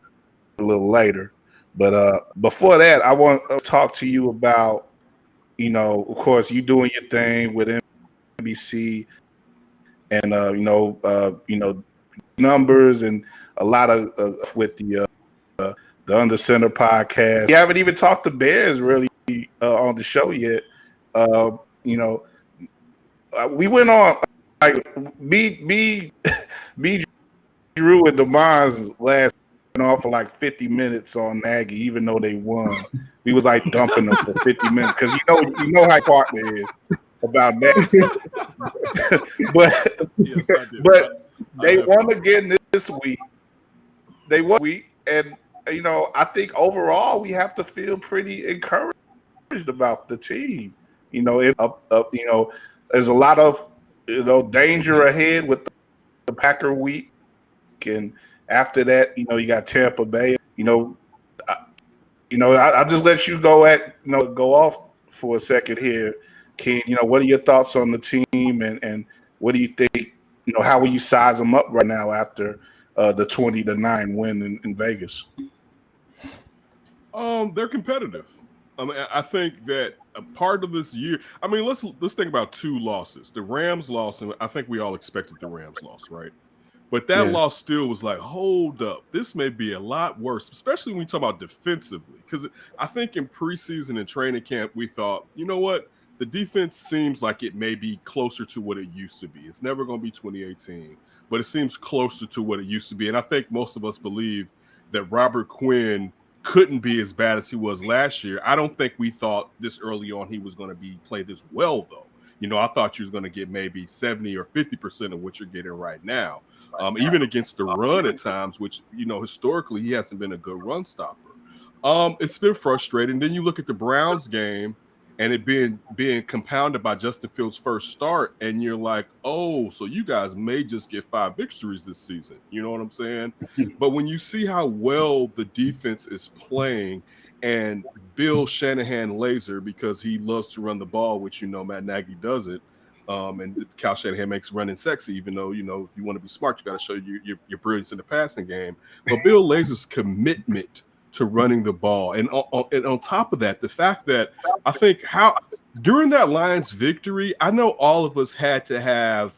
a little later. But before that, I want to talk to you about, of course, you doing your thing with NBC, and numbers and a lot of with the Under Center podcast. We haven't even talked to Bears really on the show yet. We went on like me Drew and DeMond's last off for like 50 minutes on Nagy, even though they won. We was like dumping them for 50 minutes because you know how partner is about that. but they won again this week. They won and I think overall we have to feel pretty encouraged about the team. There's a lot of danger ahead with the Packer week, and after that, you got Tampa Bay. I'll just let you go off for a second here, Ken. What are your thoughts on the team, and what do you think? How will you size them up right now after the 20-9 win in Vegas? They're competitive. I think that a part of this year. Let's think about two losses. The Rams loss, and I think we all expected the Rams loss, right? But that loss still was like, hold up, this may be a lot worse, especially when we talk about defensively. Because I think in preseason and training camp, we thought, you know what? The defense seems like it may be closer to what it used to be. It's never going to be 2018, but it seems closer to what it used to be. And I think most of us believe that Robert Quinn couldn't be as bad as he was last year. I don't think we thought this early on he was going to play this well, though. I thought you was going to get maybe 70 or 50% of what you're getting right now. Even against the run at times, which, historically he hasn't been a good run stopper. It's been frustrating. Then you look at the Browns game and it being compounded by Justin Fields' first start, and you're like, oh, so you guys may just get 5 victories this season. You know what I'm saying? But when you see how well the defense is playing, and Bill Shanahan laser, because he loves to run the ball, which Matt Nagy doesn't, And Kyle Shanahan makes running sexy, even though, if you want to be smart, you got to show your brilliance in the passing game. But Bill Lazor's commitment to running the ball. And on top of that, the fact that I think during that Lions victory, I know all of us had to have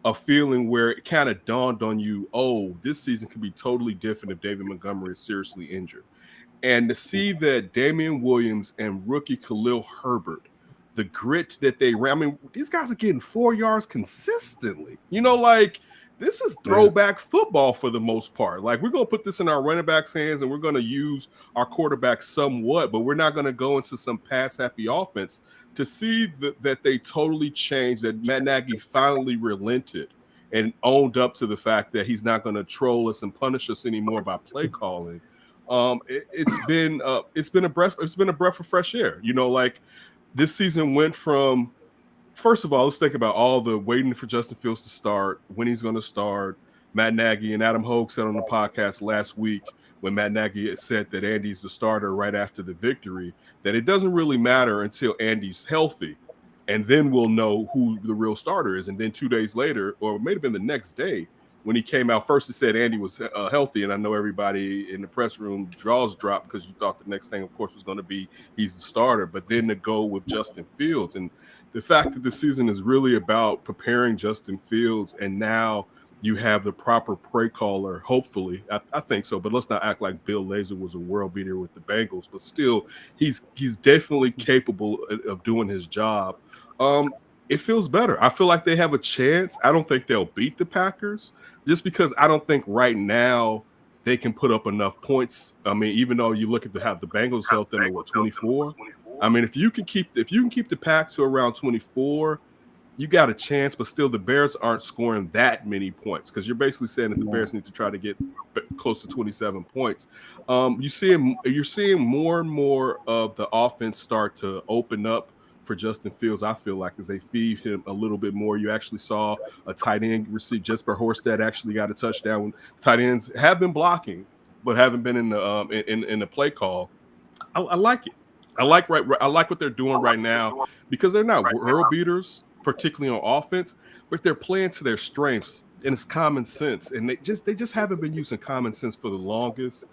a feeling where it kind of dawned on you, oh, this season could be totally different if David Montgomery is seriously injured. And to see that Damian Williams and rookie Khalil Herbert, the grit that they ran, I mean, these guys are getting 4 yards consistently. This is throwback football for the most part. Like, we're going to put this in our running backs' hands and we're going to use our quarterback somewhat, but we're not going to go into some pass-happy offense. To see that they totally changed, that Matt Nagy finally relented and owned up to the fact that he's not going to troll us and punish us anymore by play calling. It's been a breath of fresh air. This season went from, first of all, let's think about all the waiting for Justin Fields to start, when he's going to start. Matt Nagy and Adam Hogue said on the podcast last week, when Matt Nagy said that Andy's the starter right after the victory, that it doesn't really matter until Andy's healthy, and then we'll know who the real starter is. And then 2 days later, or it may have been the next day, when he came out, first he said Andy was healthy, and I know everybody in the press room jaws dropped because you thought the next thing, of course, was going to be he's the starter. But then to go with Justin Fields, and the fact that the season is really about preparing Justin Fields, and now you have the proper play caller, hopefully. I think so, but let's not act like Bill Lazor was a world beater with the Bengals. But still, he's definitely capable of doing his job. It feels better. I feel like they have a chance. I don't think they'll beat the Packers, just because I don't think right now they can put up enough points. I mean, even though you look at the Bengals health, they're 24. I mean, if you can keep the Pack to around 24, you got a chance. But still, the Bears aren't scoring that many points, because you're basically saying that the Bears need to try to get close to 27 points. You're seeing more and more of the offense start to open up for Justin Fields, I feel like, as they feed him a little bit more. You actually saw a tight end receive. Jesper Horsted actually got a touchdown. Tight ends have been blocking, but haven't been in the play call. I like it. I like what they're doing right now, because they're not world beaters, particularly on offense, but they're playing to their strengths, and it's common sense. And they just haven't been using common sense for the longest.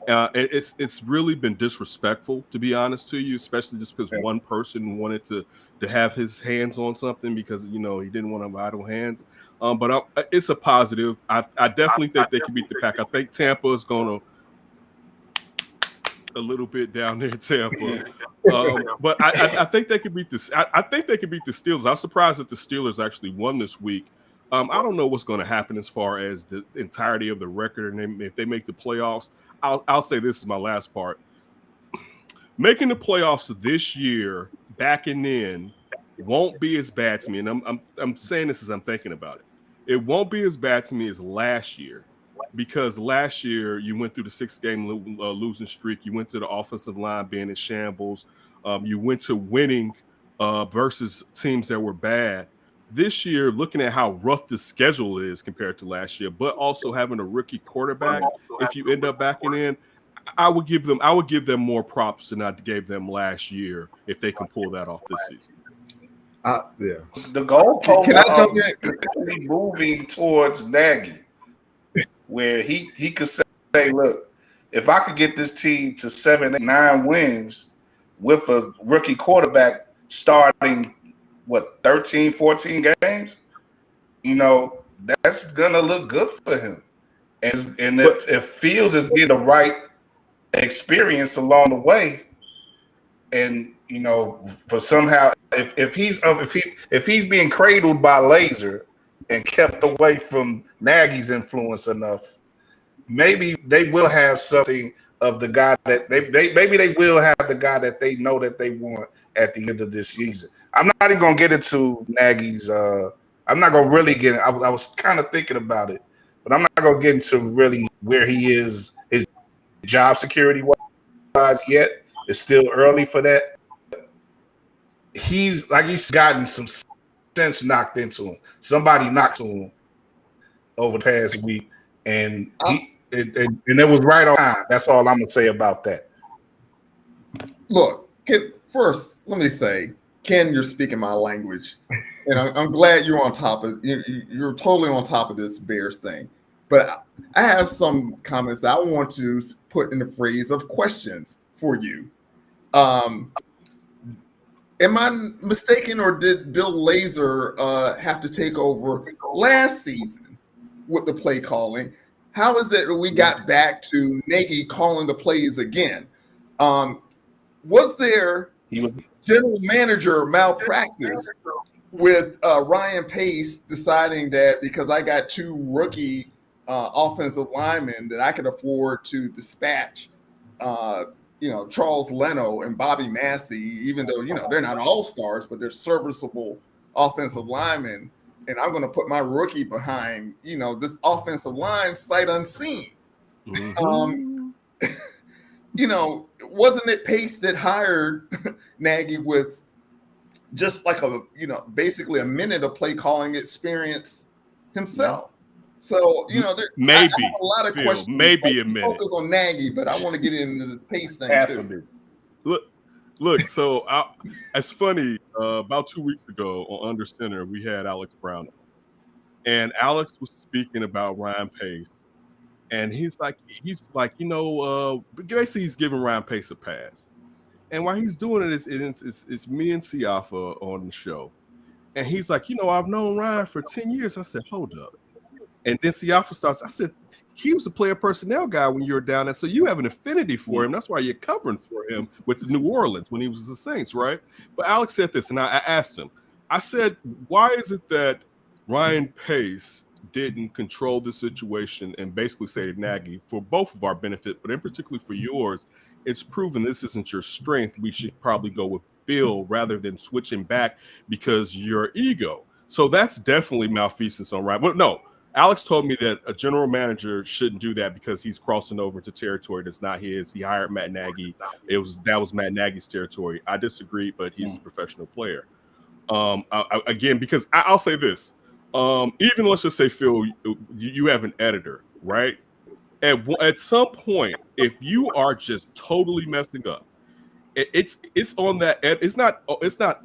It's really been disrespectful, to be honest to you, especially just because one person wanted to have his hands on something because, he didn't want to have idle hands. But it's a positive. I definitely think they can beat the Pack. I think Tampa is going to a little bit down there, Tampa. But I think they could beat this. I think they could beat the Steelers. I was surprised that the Steelers actually won this week. I don't know what's going to happen as far as the entirety of the record, and if they make the playoffs. I'll say this is my last part. Making the playoffs this year, backing in, won't be as bad to me. And I'm saying this as I'm thinking about it. It won't be as bad to me as last year, because last year you went through the 6-game losing streak. You went to the offensive line being in shambles. You went to winning versus teams that were bad. This year, looking at how rough the schedule is compared to last year, but also having a rookie quarterback, if you end up backing in, I would give them more props than I gave them last year if they can pull that off this season. Yeah. The goalposts are moving towards Nagy, where he could say, look, if I could get this team to 7, 8, 9 wins with a rookie quarterback starting 13, 14 games, that's gonna look good for him. And if Fields is getting the right experience along the way, and for somehow if he's being cradled by Lazor and kept away from Nagy's influence enough, maybe they will have something of the guy that maybe they will have the guy that they know that they want at the end of this season. I'm not even gonna get into Nagy's. I'm not gonna really get. I was kind of thinking about it, but I'm not gonna get into really where he is, his job security wise yet. It's still early for that. He's gotten some sense knocked into him. Somebody knocked to him over the past week, and it was right on time. That's all I'm gonna say about that. Look, first, let me say, Ken, you're speaking my language, and I'm glad you're on top of you're totally on top of this Bears thing. But I have some comments that I want to put in the phrase of questions for you. Am I mistaken, or did Bill Lazor have to take over last season with the play calling? How is it that we got back to Nagy calling the plays again? Was there general manager malpractice with Ryan Pace deciding that because I got 2 rookie offensive linemen that I could afford to dispatch, Charles Leno and Bobby Massey, even though, they're not all-stars, but they're serviceable offensive linemen. And I'm going to put my rookie behind, this offensive line sight unseen. Mm-hmm. Wasn't it Pace that hired Nagy with just like basically a minute of play calling experience himself? So, maybe I have a lot of Phil, questions. maybe a minute. Focus on Nagy, but I want to get into the Pace thing too. Look. So it's funny. About 2 weeks ago on Under Center, we had Alex Brown, and Alex was speaking about Ryan Pace, and he's like, basically he's giving Ryan Pace a pass, and while he's doing it, it's me and Siafa on the show, and he's like, I've known Ryan for 10 years. I said, hold up. And then Siafa starts, I said, he was the player personnel guy when you were down there, so you have an affinity for him. That's why you're covering for him with the New Orleans when he was the Saints, right? But Alex said this, and I asked him, I said, why is it that Ryan Pace didn't control the situation and basically say to Nagy, for both of our benefit, but in particular for yours, it's proven this isn't your strength. We should probably go with Bill rather than switching back because your ego. So that's definitely malfeasance on Ryan. But no, Alex told me that a general manager shouldn't do that because he's crossing over to territory that's not his. He hired Matt Nagy. That was Matt Nagy's territory. I disagree, but he's a professional player. Again, because I'll say this. Even let's just say, Phil, you have an editor, right? At some point, if you are just totally messing up, it's on that. It's not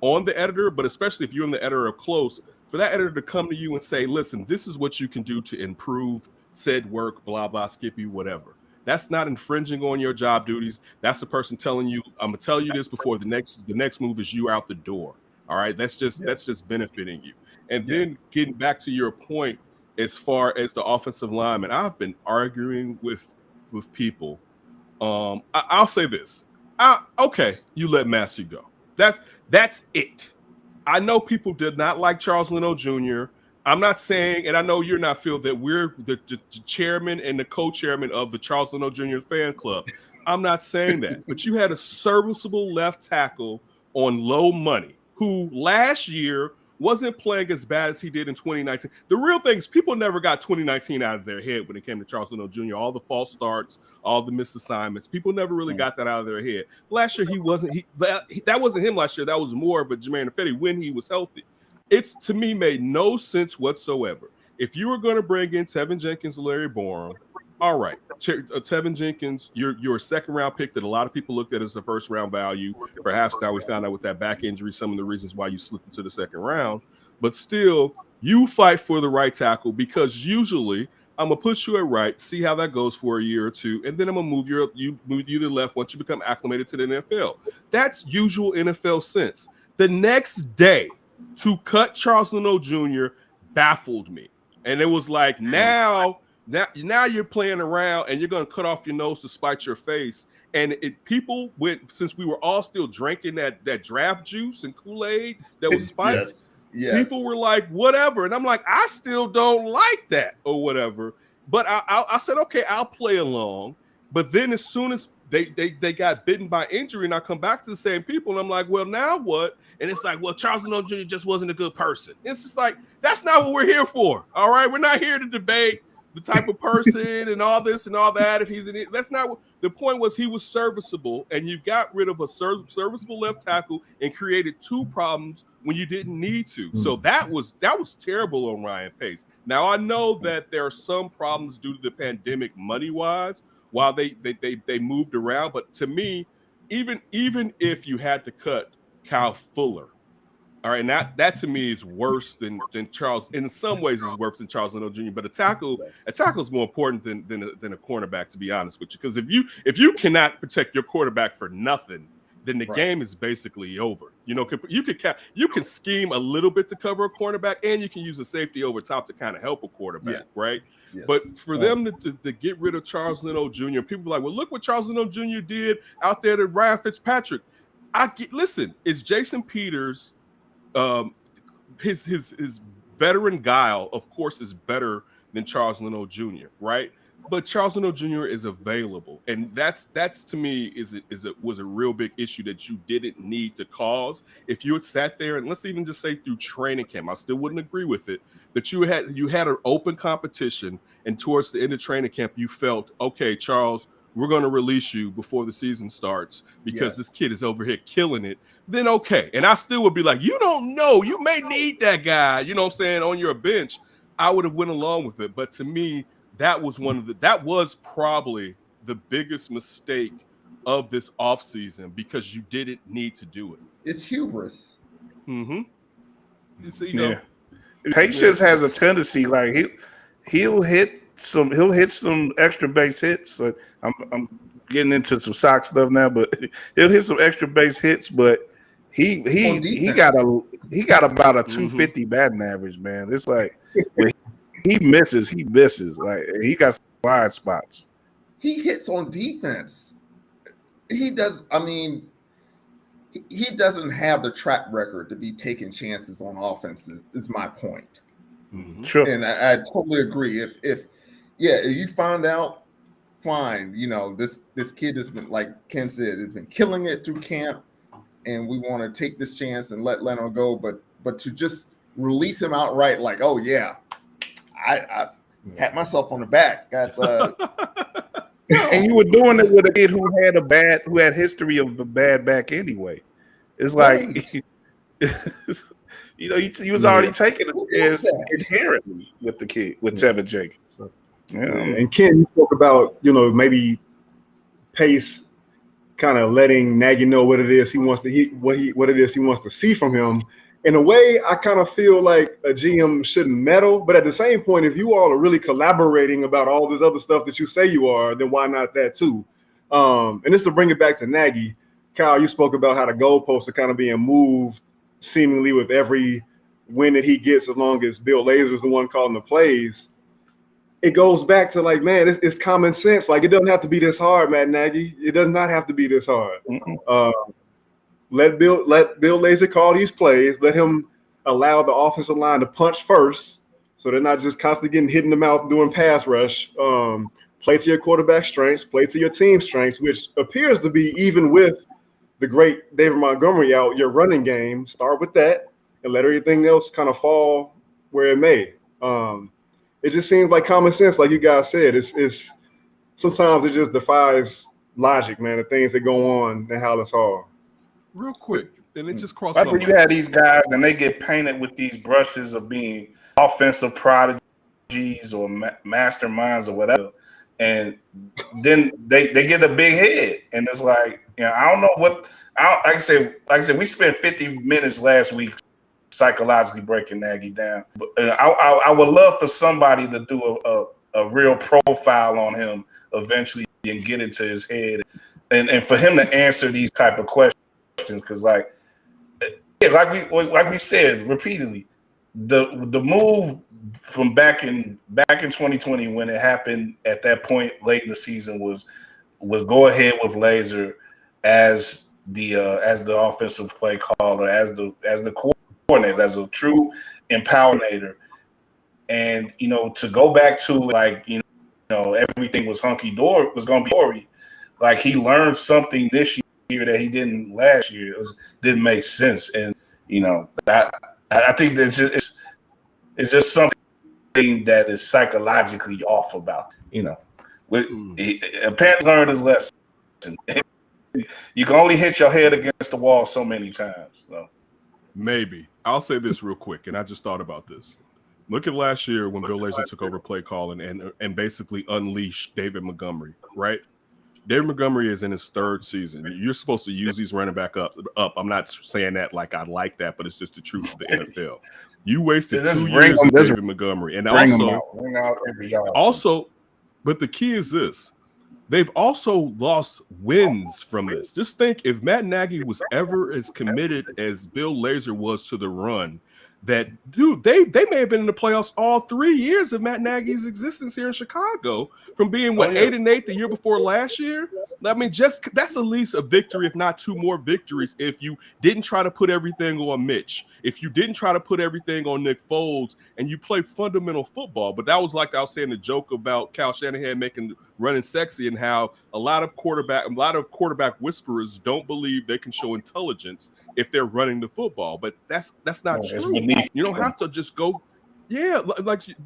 on the editor, but especially if you're in the editor of close, for that editor to come to you and say, listen, this is what you can do to improve said work, blah, blah, Skippy, whatever. That's not infringing on your job duties. That's the person telling you, I'm going to tell you this before the next move is you out the door. All right. That's just benefiting you. And then getting back to your point, as far as the offensive lineman, I've been arguing with people. I'll say this. Okay, you let Massey go. That's it. I know people did not like Charles Leno Jr. I'm not saying, and I know you're not, Phil, that we're the chairman and the co-chairman of the Charles Leno Jr. fan club. I'm not saying that. But you had a serviceable left tackle on low money who last year wasn't playing as bad as he did in 2019. The real thing is people never got 2019 out of their head when it came to Charles Leno Jr., all the false starts, all the missed assignments. People never really got that out of their head. Last year, that wasn't him last year. That was more of a Jermaine Ifedi when he was healthy. It's, to me, made no sense whatsoever. If you were going to bring in Tevin Jenkins, Larry Borum, all right, Tevin Jenkins, you're a second-round pick that a lot of people looked at as a first-round value. Perhaps now we found out with that back injury some of the reasons why you slipped into the second round. But still, you fight for the right tackle because usually I'm going to put you at right, see how that goes for a year or two, and then I'm going to move you to the left once you become acclimated to the NFL. That's usual NFL sense. The next day, to cut Charles Leno Jr. baffled me. And it was like, now you're playing around and you're going to cut off your nose to spite your face. And people went, since we were all still drinking that draft juice and Kool-Aid that was spiked, yes. People were like, whatever. And I'm like, I still don't like that or whatever. But I said, okay, I'll play along. But then as soon as they got bitten by injury and I come back to the same people and I'm like, well, now what? And it's like, well, Charles Leno Jr. just wasn't a good person. It's just like, that's not what we're here for. All right. We're not here to debate the type of person and all this and all that. If he's in it, that's not what the point was. He was serviceable, and you got rid of a serviceable left tackle and created two problems when you didn't need to. So that was terrible on Ryan Pace. Now I know that there are some problems due to the pandemic, money wise, while they moved around. But to me, even if you had to cut Kyle Fuller All right, and that to me is worse than Charles. In some ways, is worse than Charles Leno Jr. But a tackle is more important than a cornerback, to be honest with you. Because if you cannot protect your quarterback for nothing, then the game is basically over. You know, you can scheme a little bit to cover a cornerback, and you can use a safety over top to kind of help a quarterback, right? Yes. But for them to get rid of Charles Leno Jr., people are like, well, look what Charles Leno Jr. did out there to Ryan Fitzpatrick. Listen, it's Jason Peters. His veteran guile, of course, is better than Charles Leno Jr., right? But Charles Leno Jr. is available, and that's to me was a real big issue that you didn't need to cause. If you had sat there and let's even just say through training camp, I still wouldn't agree with it. That you had an open competition, and towards the end of training camp, you felt, okay, Charles, we're going to release you before the season starts because this kid is over here killing it. Then okay, and I still would be like, you don't know, you may need that guy, you know what I'm saying, on your bench. I would have went along with it, but to me, that was probably the biggest mistake of this offseason because you didn't need to do it. It's hubris. Mm-hmm. So, Patience has a tendency, like he'll hit some extra base hits. So I'm getting into some sock stuff now, but he'll hit some extra base hits, but he got about a 250 batting average, man. It's like when he misses. Like he got some wide spots. He hits on defense. He does. I mean, he doesn't have the track record to be taking chances on offense. Is my point. Mm-hmm. Sure, and I totally agree. If you find out, fine. You know, this kid has been, like Ken said, has been killing it through camp, and we want to take this chance and let Leno go. But to just release him outright, like, oh yeah. I pat myself on the back. And you were doing it with a kid who had history of a bad back anyway. It's like, he was already taking it inherently with the kid, with Tevin Jenkins. So, And Ken, you spoke about, maybe Pace kind of letting Nagy know what it is he wants to see from him. In a way, I kind of feel like a GM shouldn't meddle, but at the same point, if you all are really collaborating about all this other stuff that you say you are, then why not that too? And just to bring it back to Nagy, Kyle, you spoke about how the goalposts are kind of being moved seemingly with every win that he gets, as long as Bill Lazor is the one calling the plays. It goes back to like, man, it's common sense. Like, it doesn't have to be this hard, Matt Nagy. It does not have to be this hard. Let Bill Lazor call these plays. Let him allow the offensive line to punch first, so they're not just constantly getting hit in the mouth doing pass rush. Play to your quarterback strengths, play to your team strengths, which appears to be, even with the great David Montgomery out, your running game. Start with that and let everything else kind of fall where it may. It just seems like common sense, like you guys said. It's sometimes it just defies logic, man. The things that go on and how it's all. Real quick, and it just crossed. Like when you have these guys and they get painted with these brushes of being offensive prodigies or masterminds or whatever, and then they get a big head, and it's like, I don't know what. Like I said, we spent 50 minutes last week psychologically breaking Nagy down. But I would love for somebody to do a real profile on him eventually and get into his head, and for him to answer these type of questions. Because like we said repeatedly, the move from back in 2020 when it happened at that point late in the season was go ahead with Lazor as the offensive play caller, as the coordinator, as a true empowerator, and to go back to like everything was hunky dory, was going to be dory. Like, he learned something this year that he didn't last year. Didn't make sense, and I think that it's just something that is psychologically off about. Apparently learned his lesson. You can only hit your head against the wall so many times. So. Maybe I'll say this real quick, and I just thought about this. Look at last year when Bill Lazor took over play calling and basically unleashed David Montgomery, right? David Montgomery is in his third season. You're supposed to use these running back up. I'm not saying that like I like that, but it's just the truth of the NFL. You wasted 2 years of David Montgomery, and also, but the key is this: they've also lost wins from this. Just think, if Matt Nagy was ever as committed as Bill Lazor was to the run, that dude, they may have been in the playoffs all 3 years of Matt Nagy's existence here in Chicago, from being 8-8 the year before last year. I mean, just that's at least a victory, if not 2 more victories, if you didn't try to put everything on Mitch, if you didn't try to put everything on Nick Foles, and you play fundamental football. But that was like I was saying, the joke about Kyle Shanahan running sexy, and how a lot of quarterback whisperers don't believe they can show intelligence if they're running the football. But that's not true. You don't have to just go. Yeah,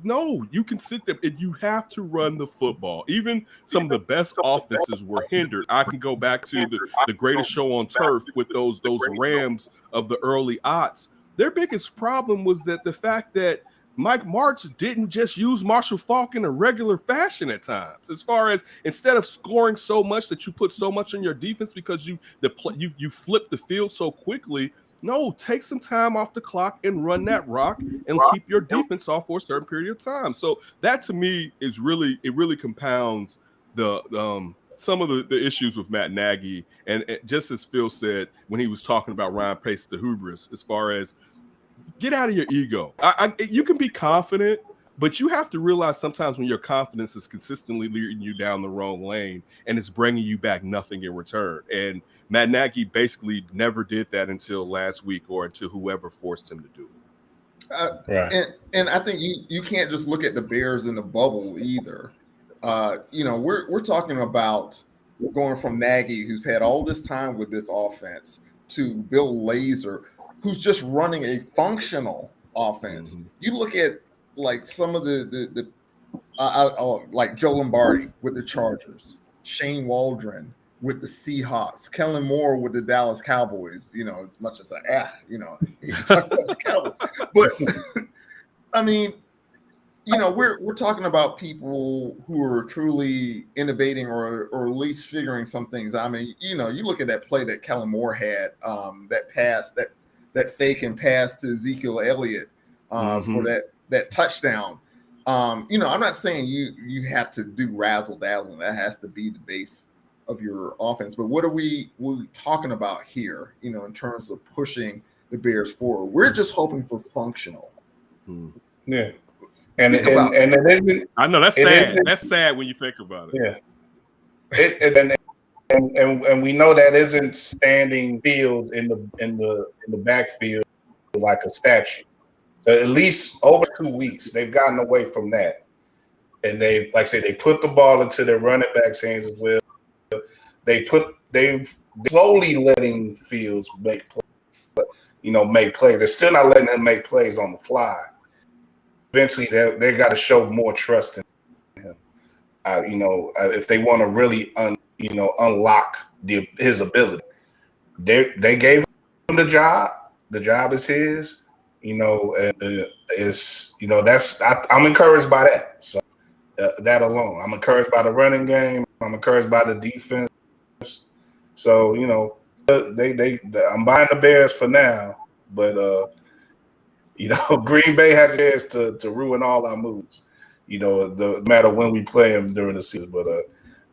no, you can sit there and you have to run the football. Even some of the best offenses were hindered. I can go back to the greatest show on turf with those Rams of the early aughts. Their biggest problem was that the fact that Mike Martz didn't just use Marshall Faulk in a regular fashion at times. As far as, instead of scoring so much that you put so much on your defense because you flip the field so quickly. No, take some time off the clock and run that rock and keep your defense off for a certain period of time. So that, to me, is really compounds the some of the issues with Matt Nagy. And just as Phil said when he was talking about Ryan Pace, the hubris, as far as get out of your ego. You can be confident, but you have to realize sometimes when your confidence is consistently leading you down the wrong lane and it's bringing you back nothing in return. And Matt Nagy basically never did that until last week, or until whoever forced him to do it. Right. And I think you can't just look at the Bears in the bubble either. We're talking about going from Nagy, who's had all this time with this offense, to Bill Lazor, who's just running a functional offense. Mm-hmm. You look at like some of the like Joe Lombardi with the Chargers, Shane Waldron with the Seahawks, Kellen Moore with the Dallas Cowboys. As much as you talk about the Cowboys, but I mean, we're talking about people who are truly innovating or at least figuring some things. I mean, you look at that play that Kellen Moore had, that pass, that fake and pass to Ezekiel Elliott for that touchdown. I'm not saying you have to do razzle dazzle. That has to be the base of your offense. But what are we talking about here? In terms of pushing the Bears forward, we're just hoping for functional. Yeah, and it isn't. I know that's sad. That's sad when you think about it. Yeah, and we know that isn't standing Fields in the backfield like a statue. So at least over 2 weeks, they've gotten away from that. And they put the ball into their running backs' hands as well. They've slowly letting Fields make plays. They're still not letting him make plays on the fly. Eventually, they got to show more trust in him. If they want to really unlock his ability. They gave him the job. The job is his. I'm encouraged by that. So that alone, I'm encouraged by the running game. I'm encouraged by the defense. So I'm buying the Bears for now, but Green Bay has a chance to ruin all our moves. No matter when we play them during the season. But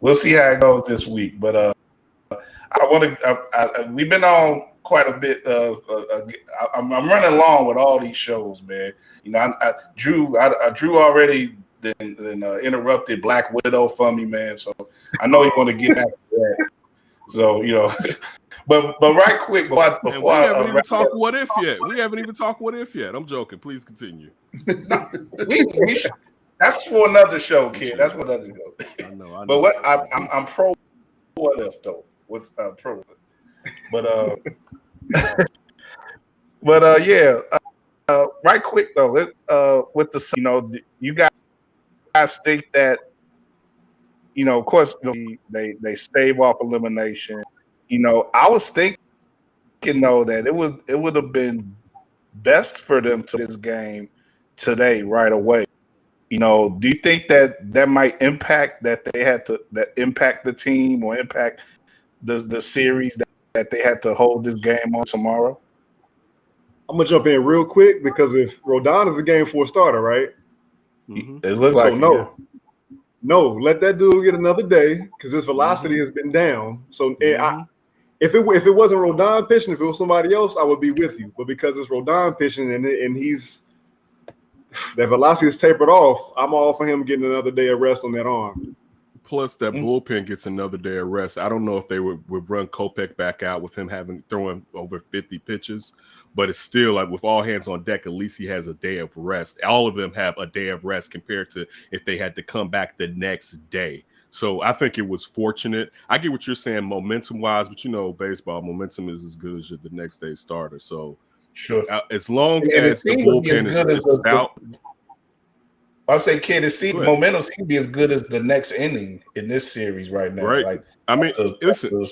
we'll see how it goes this week. But we've been on quite a bit. I'm running along with all these shows, man. Drew already interrupted Black Widow for me, man. So I know you want to get back to that. So but right quick before we haven't even talked what if yet. We haven't even talked what if yet. I'm joking. Please continue. we should. That's for another show, kid. That's for another show. I know. But what I'm pro what if though. With pro. But right quick though, with the you guys think that of course they stave off elimination. I was thinking though that it would have been best for them to this game today right away. You know, do you think that might impact that impact the team or impact the series that they had to hold this game on tomorrow? I'm gonna jump in real quick because if Rodon is a game 4 starter, right? Mm-hmm. It looks like no, let that dude get another day because his velocity has been down. So if it wasn't Rodon pitching, if it was somebody else, I would be with you. But because it's Rodon pitching and he's that velocity is tapered off, I'm all for him getting another day of rest on that arm. Plus, that bullpen gets another day of rest. I don't know if they would run Kopech back out with him throwing over 50 pitches, but it's still like with all hands on deck, at least he has a day of rest. All of them have a day of rest compared to if they had to come back the next day. So I think it was fortunate. I get what you're saying momentum-wise, but you know, baseball momentum is as good as the next day starter. So sure, as long as the bullpen is stout. I'll say, kid, momentum seems to be as good as the next inning in this series right now. Right. Like, I mean, listen,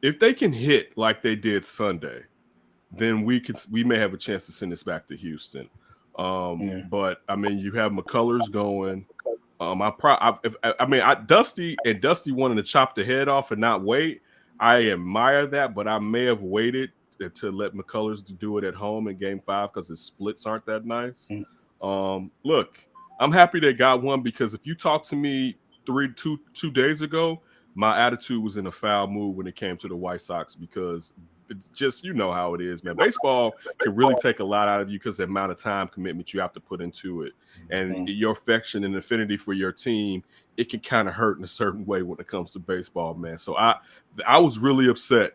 if they can hit like they did Sunday, then we may have a chance to send this back to Houston. But I mean, you have McCullers going. Dusty wanting to chop the head off and not wait. I admire that, but I may have waited to let McCullers do it at home in Game 5 because his splits aren't that nice. Look, I'm happy they got one because if you talked to me 2 days ago, my attitude was in a foul mood when it came to the White Sox because just, you know how it is, man. Baseball can really take a lot out of you because the amount of time commitment you have to put into it. And your affection and affinity for your team, it can kind of hurt in a certain way when it comes to baseball, man. So I was really upset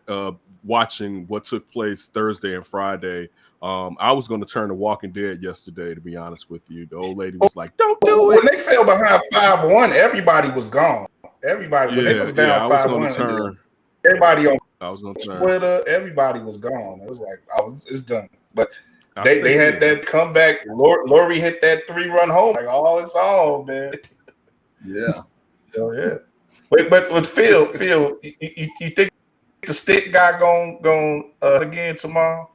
watching what took place Thursday and Friday. I was going to turn to Walking Dead yesterday, to be honest with you. The old lady was like, "Don't do it." When they fell behind 5-1, everybody was gone. Everybody, when they was down 5-1, everybody on Twitter, everybody was gone. It was like, it's done. But they had that comeback. Lori hit that 3-run home. Like, it's on, man. Yeah. So yeah. But Phil, you think the stick guy going again tomorrow?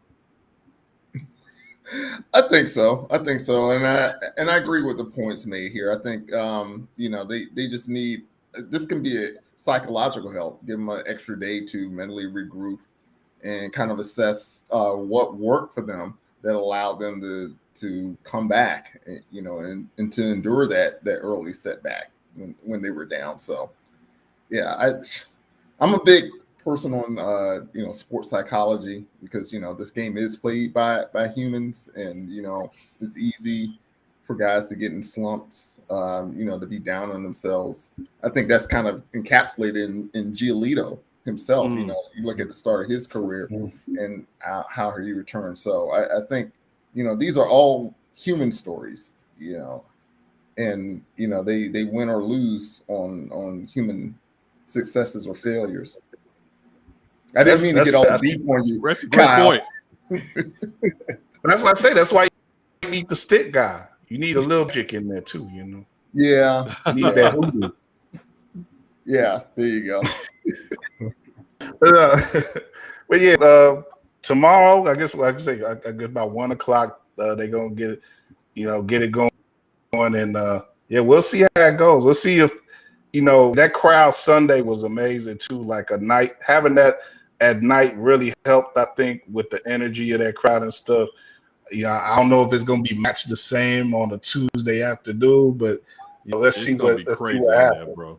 I think so, and I agree with the points made here. I think they just need this can be a psychological help. Give them an extra day to mentally regroup and kind of assess what worked for them that allowed them to come back, and to endure that early setback when they were down. So yeah, I'm a big person on sports psychology because this game is played by humans, and it's easy for guys to get in slumps, to be down on themselves. I think that's kind of encapsulated in Giolito himself. You look at the start of his career and how he returned. So I think these are all human stories, and they win or lose on human successes or failures. I didn't mean to get all deep on you. That's a great point. That's why I say that's why you need the stick guy. You need a little chick in there too, Yeah. You need that hoodoo. Yeah, there you go. But yeah, tomorrow, I guess like I say, I guess about 1 o'clock, they're gonna get it going, and we'll see how it goes. We'll see if that crowd Sunday was amazing too. Like having that at night really helped, I think, with the energy of that crowd and stuff. I don't know if it's going to be matched the same on a Tuesday afternoon, but let's see what happens, bro.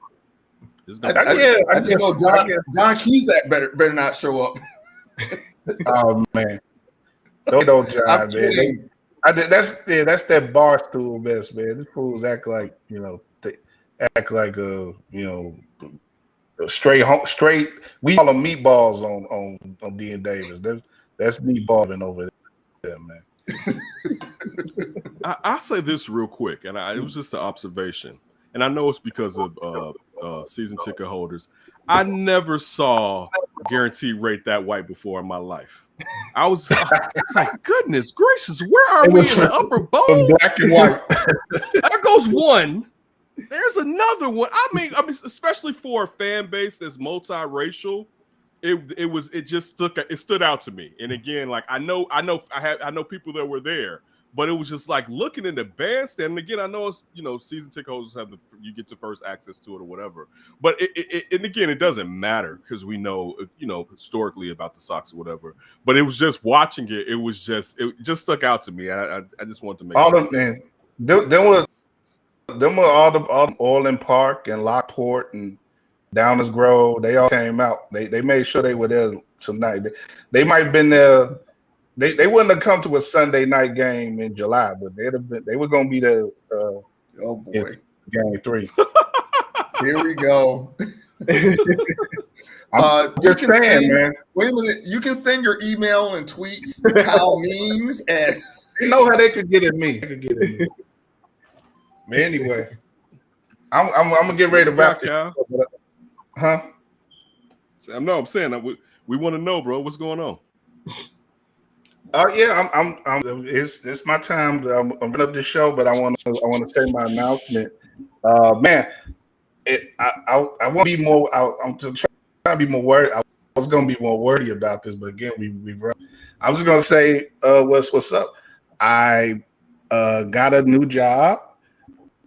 I just know John Cusack better not show up. Oh man, don't John, man. That's that bar stool mess, man. These fools act like they act like straight. We call them meatballs on D and Davis. That's meatballing over there, man. I'll say this real quick, and it was just an observation, and I know it's because of season ticket holders. I never saw guaranteed rate that white before in my life. It's like, goodness gracious, where are we in the upper bowl? Black and white. There goes one. There's another one. I mean, especially for a fan base that's multiracial. It stood out to me. And again, like I know people that were there, But it was just like looking in the bandstand. And again, I know it's, season ticket holders you get to first access to it or whatever. But and again, it doesn't matter because we know, historically about the Sox or whatever. But it was just watching it. It just stuck out to me. I just wanted to make all of them. Them were all the Orland Park and Lockport and Downers Grove. They all came out. They made sure they were there tonight. They might have been there. They wouldn't have come to a Sunday night game in July, but they were going to be there. Oh boy, game 3. Here we go. I'm just saying, man. Wait a minute. You can send your email and tweets to Kyle Means, and you know how they could get at me. But anyway, I'm gonna get ready to wrap this up, huh? I'm saying that we want to know, bro. What's going on? Yeah, it's my time. I'm running up the show, but I want to say my announcement. Man, I want to be more. I'm just trying to be more worried. I was going to be more wordy about this, but again, we've run. I'm just going to say what's up. I got a new job,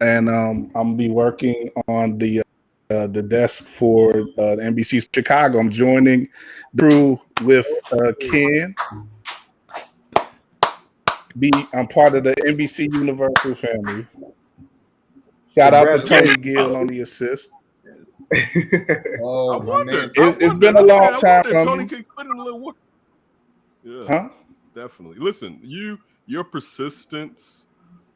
and I'm gonna be working on the desk for NBC Chicago. I'm joining the crew with Ken. I'm part of the NBC Universal family. Shout out to Tony Gill on the assist. Oh, man. It's been a long time coming. Tony could put in a little work. Yeah, huh? Definitely. Listen, your persistence,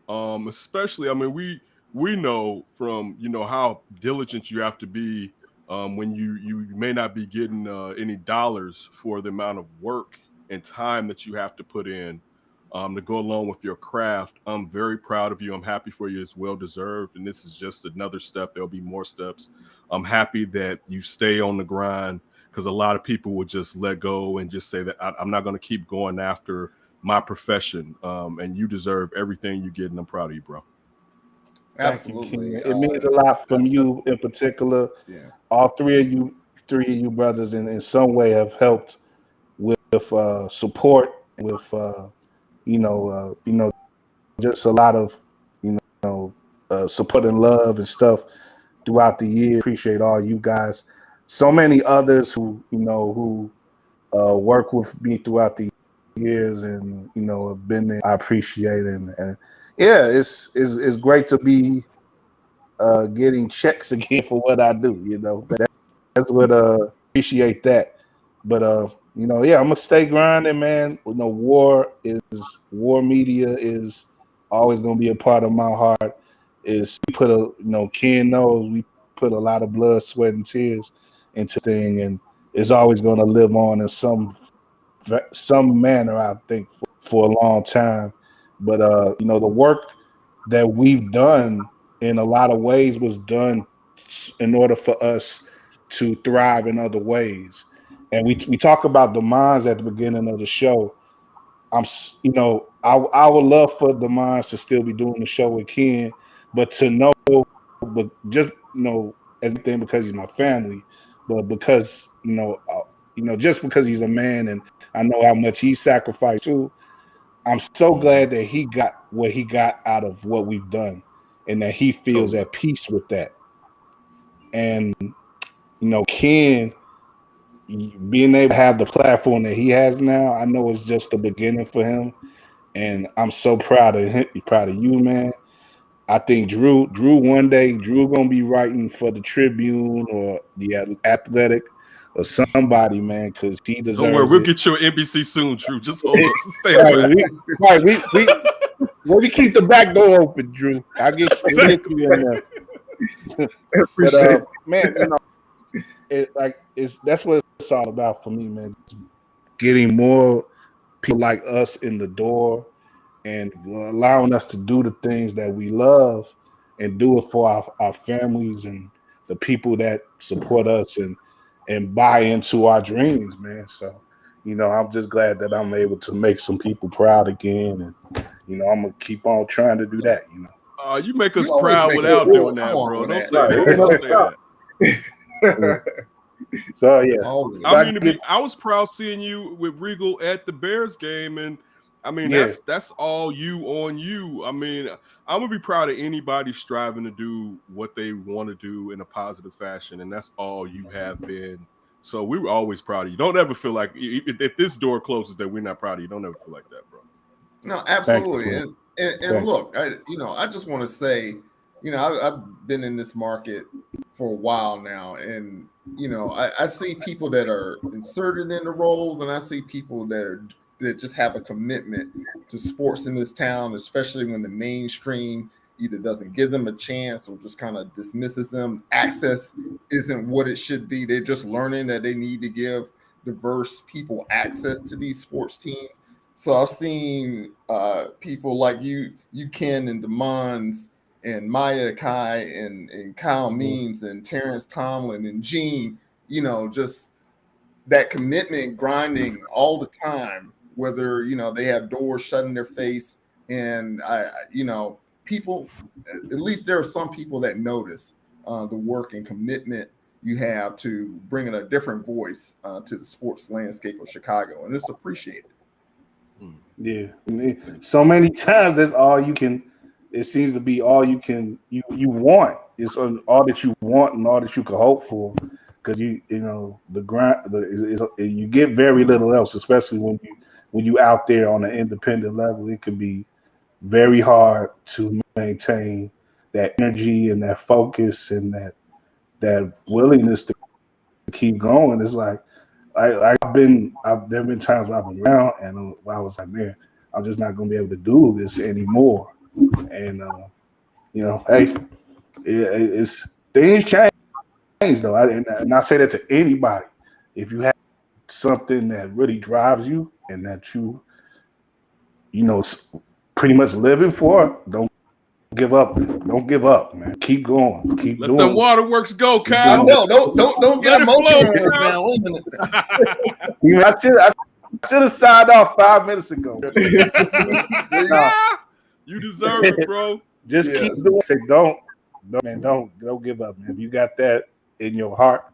especially. I mean, we know from how diligent you have to be when you may not be getting any dollars for the amount of work and time that you have to put in. To go along with your craft. I'm very proud of you. I'm happy for you. It's well deserved. And this is just another step. There'll be more steps. I'm happy that you stay on the grind because a lot of people would just let go and just say that I'm not going to keep going after my profession. And you deserve everything you get. And I'm proud of you, bro. Absolutely. It means a lot from you in particular. Yeah. All three of you brothers in some way have helped with support, with just a lot of support and love and stuff throughout the year. Appreciate all you guys. So many others who work with me throughout the years and have been there. I appreciate it, and yeah, it's great to be getting checks again for what I do. That's what appreciate that. But yeah, I'm gonna stay grinding, man. WARR media is always gonna be a part of my heart. We put Ken knows we put a lot of blood, sweat, and tears into thing, and it's always gonna live on in some manner, I think, for a long time. But the work that we've done in a lot of ways was done in order for us to thrive in other ways. And we talk about the minds at the beginning of the show. I would love for the minds to still be doing the show with Ken, but just everything because he's my family, but because just because he's a man and I know how much he sacrificed too. I'm so glad that he got what he got out of what we've done, and that he feels at peace with that. And Ken, being able to have the platform that he has now, I know it's just the beginning for him, and I'm so proud of him. Proud of you, man. I think Drew one day gonna be writing for the Tribune or the Athletic or somebody, man, because he deserves. Don't worry, we'll get you an NBC soon, Drew. Just hold on, stay right. We keep the back door open, Drew. I'll get you in there. But man, that's what it's all about for me, man. Getting more people like us in the door and allowing us to do the things that we love and do it for our families and the people that support us and buy into our dreams, man. So, I'm just glad that I'm able to make some people proud again. And, I'm going to keep on trying to do that, You make us proud without doing that, bro. Don't say that. So, yeah. I was proud seeing you with Regal at the Bears game, and I mean, Yeah. that's all you on you. I mean, I'm gonna be proud of anybody striving to do what they want to do in a positive fashion, and that's all you have been. So we were always proud of you. Don't ever feel like if this door closes that we're not proud of you. Don't ever feel like that, bro. No, Thank you, absolutely. bro. And Thank look, I just want to say, I've been in this market for a while now, and I see people that are inserted in the roles, and I see people that just have a commitment to sports in this town, especially when the mainstream either doesn't give them a chance or just kind of dismisses them. Access isn't what it should be. They're just learning that they need to give diverse people access to these sports teams. So I've seen people like you Ken and Demons and Maya Kai and Kyle Means and Terrence Tomlin and Gene, just that commitment grinding all the time, whether, they have doors shut in their face. And people, at least there are some people that notice the work and commitment you have to bringing a different voice to the sports landscape of Chicago. And it's appreciated. Yeah. So many times that's all you can. It seems to be all you can. You want. It's all that you want and all that you can hope for. Because the grind. You get very little else, especially when you out there on an independent level. It can be very hard to maintain that energy and that focus and that willingness to keep going. It's like there have been times where I've been around and I was like, man, I'm just not gonna be able to do this anymore. And hey, it's things change though. And I say that to anybody. If you have something that really drives you and that you pretty much living for, don't give up. Don't give up, man. Keep going. Keep Let doing. the waterworks go, Kyle. No, don't get Let it flow, emotional Kyle. now. Wait a minute. I should have signed off 5 minutes ago. No, You deserve it, bro. just keep doing it. Say don't give up, man. If you got that in your heart,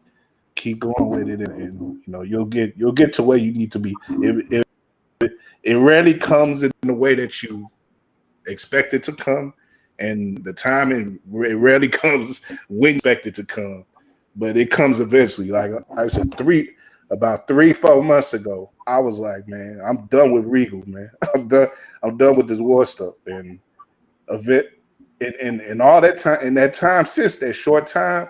keep going with it, and you'll get to where you need to be. It rarely comes in the way that you expect it to come, and the timing it rarely comes when you expect it to come, but it comes eventually. Like I said, about 3-4 months ago, I was like, man, I'm done with Regal, man. I'm done with this war stuff, and in all that time, in that time since that short time,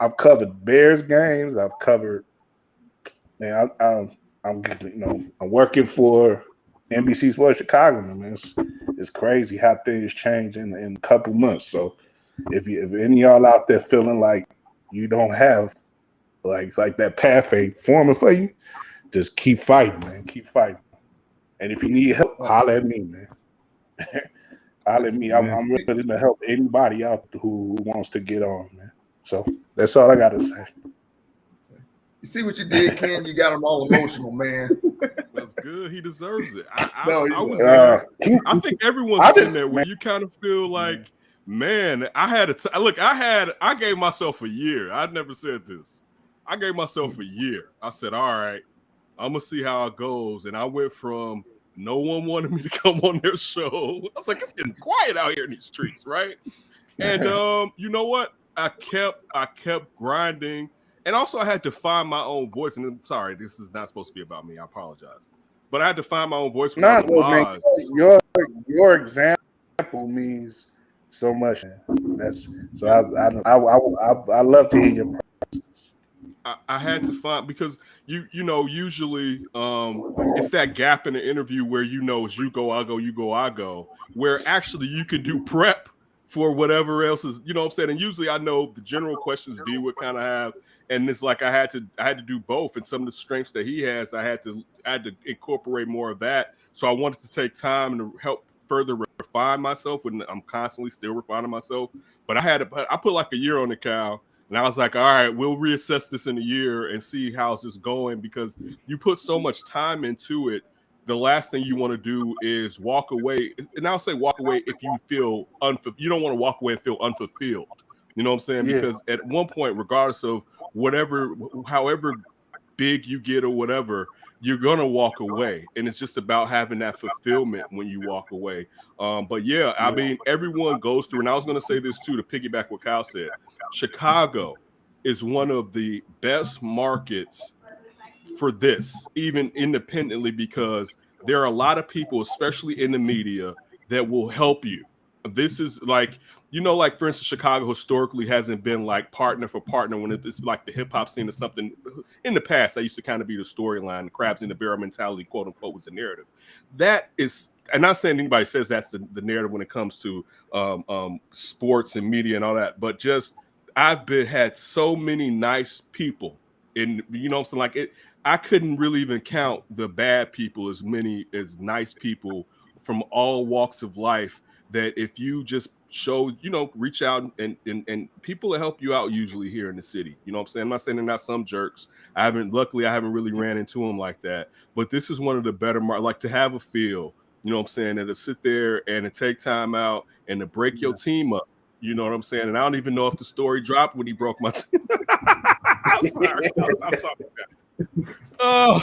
I've covered Bears games. I've covered, man. I'm working for NBC Sports Chicago, man. It's crazy how things change in a couple months. So if any of y'all out there feeling like you don't have like that path ain't forming for you, just keep fighting, man. Keep fighting. And if you need help, holler at me, man. Holler at me. I'm ready to help anybody out who wants to get on, man. So that's all I got to say. You see what you did, Ken? You got him all emotional, man. That's good. He deserves it. I think everyone's been there where you kind of feel like, man, I gave myself a year. I'd never said this. I gave myself a year. I said, all right, I'm going to see how it goes. And I went from no one wanted me to come on their show. I was like, it's getting quiet out here in these streets, right? And you know what? I kept grinding. And also I had to find my own voice. And I'm sorry, this is not supposed to be about me. I apologize. But I had to find my own voice. Man, your example means so much. That's so I love to hear your process. I had to find, because usually it's that gap in the interview where it's you go, I go, you go, I go, where actually you can do prep for whatever else is, what I'm saying? And usually I know the general questions D would kind of have, and it's like I had to do both. And some of the strengths that he has, I had to incorporate more of that. So I wanted to take time to help further refine myself, and I'm constantly still refining myself. But I put like a year on the cow, and I was like, all right, we'll reassess this in a year and see how's this going, because you put so much time into it. The last thing you want to do is walk away. And I'll say walk away if you feel unfulfilled. You don't want to walk away and feel unfulfilled. You know what I'm saying? Yeah. Because at one point, regardless of however big you get or whatever, you're gonna walk away, and it's just about having that fulfillment when you walk away. But yeah, I mean, everyone goes through, and I was gonna say this too to piggyback what Kyle said. Chicago is one of the best markets for this, even independently, because there are a lot of people, especially in the media, that will help you. This is like, like for instance, Chicago historically hasn't been like partner for partner when it's like the hip hop scene or something. In the past, that used to kind of be the storyline. The crabs in the barrel mentality, quote unquote, was the narrative. That is, I'm not saying anybody says that's the narrative when it comes to sports and media and all that, but just I've had so many nice people, and what I'm saying, like it. I couldn't really even count the bad people as many as nice people from all walks of life, that if you just show, reach out and people will help you out usually here in the city. You know what I'm saying? I'm not saying they're not some jerks. Luckily I haven't really ran into them like that, but this is one of the better, like to have a feel, you know what I'm saying, and to sit there and to take time out and to break your team up. You know what I'm saying? And I don't even know if the story dropped when he broke my team. I'm sorry. I'll stop talking about it. Oh,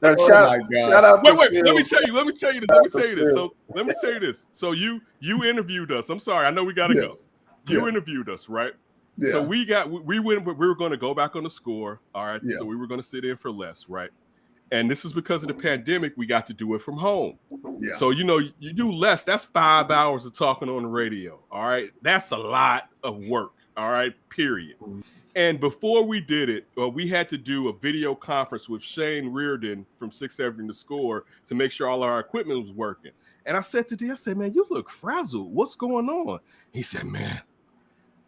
shout out. Wait. Let me tell you this. So let me tell you this. So you interviewed us. I'm sorry. I know we got to go. You interviewed us, right? Yeah. So we were going to go back on the score. All right. Yeah. So we were going to sit in for less, right? And this is because of the pandemic. We got to do it from home. Yeah. So, you do less. That's 5 hours of talking on the radio. All right. That's a lot of work. All right. Period. And before we did it, we had to do a video conference with Shane Reardon from 670 The Score to make sure all our equipment was working. And I said to D, I said, man, you look frazzled. What's going on? He said, man,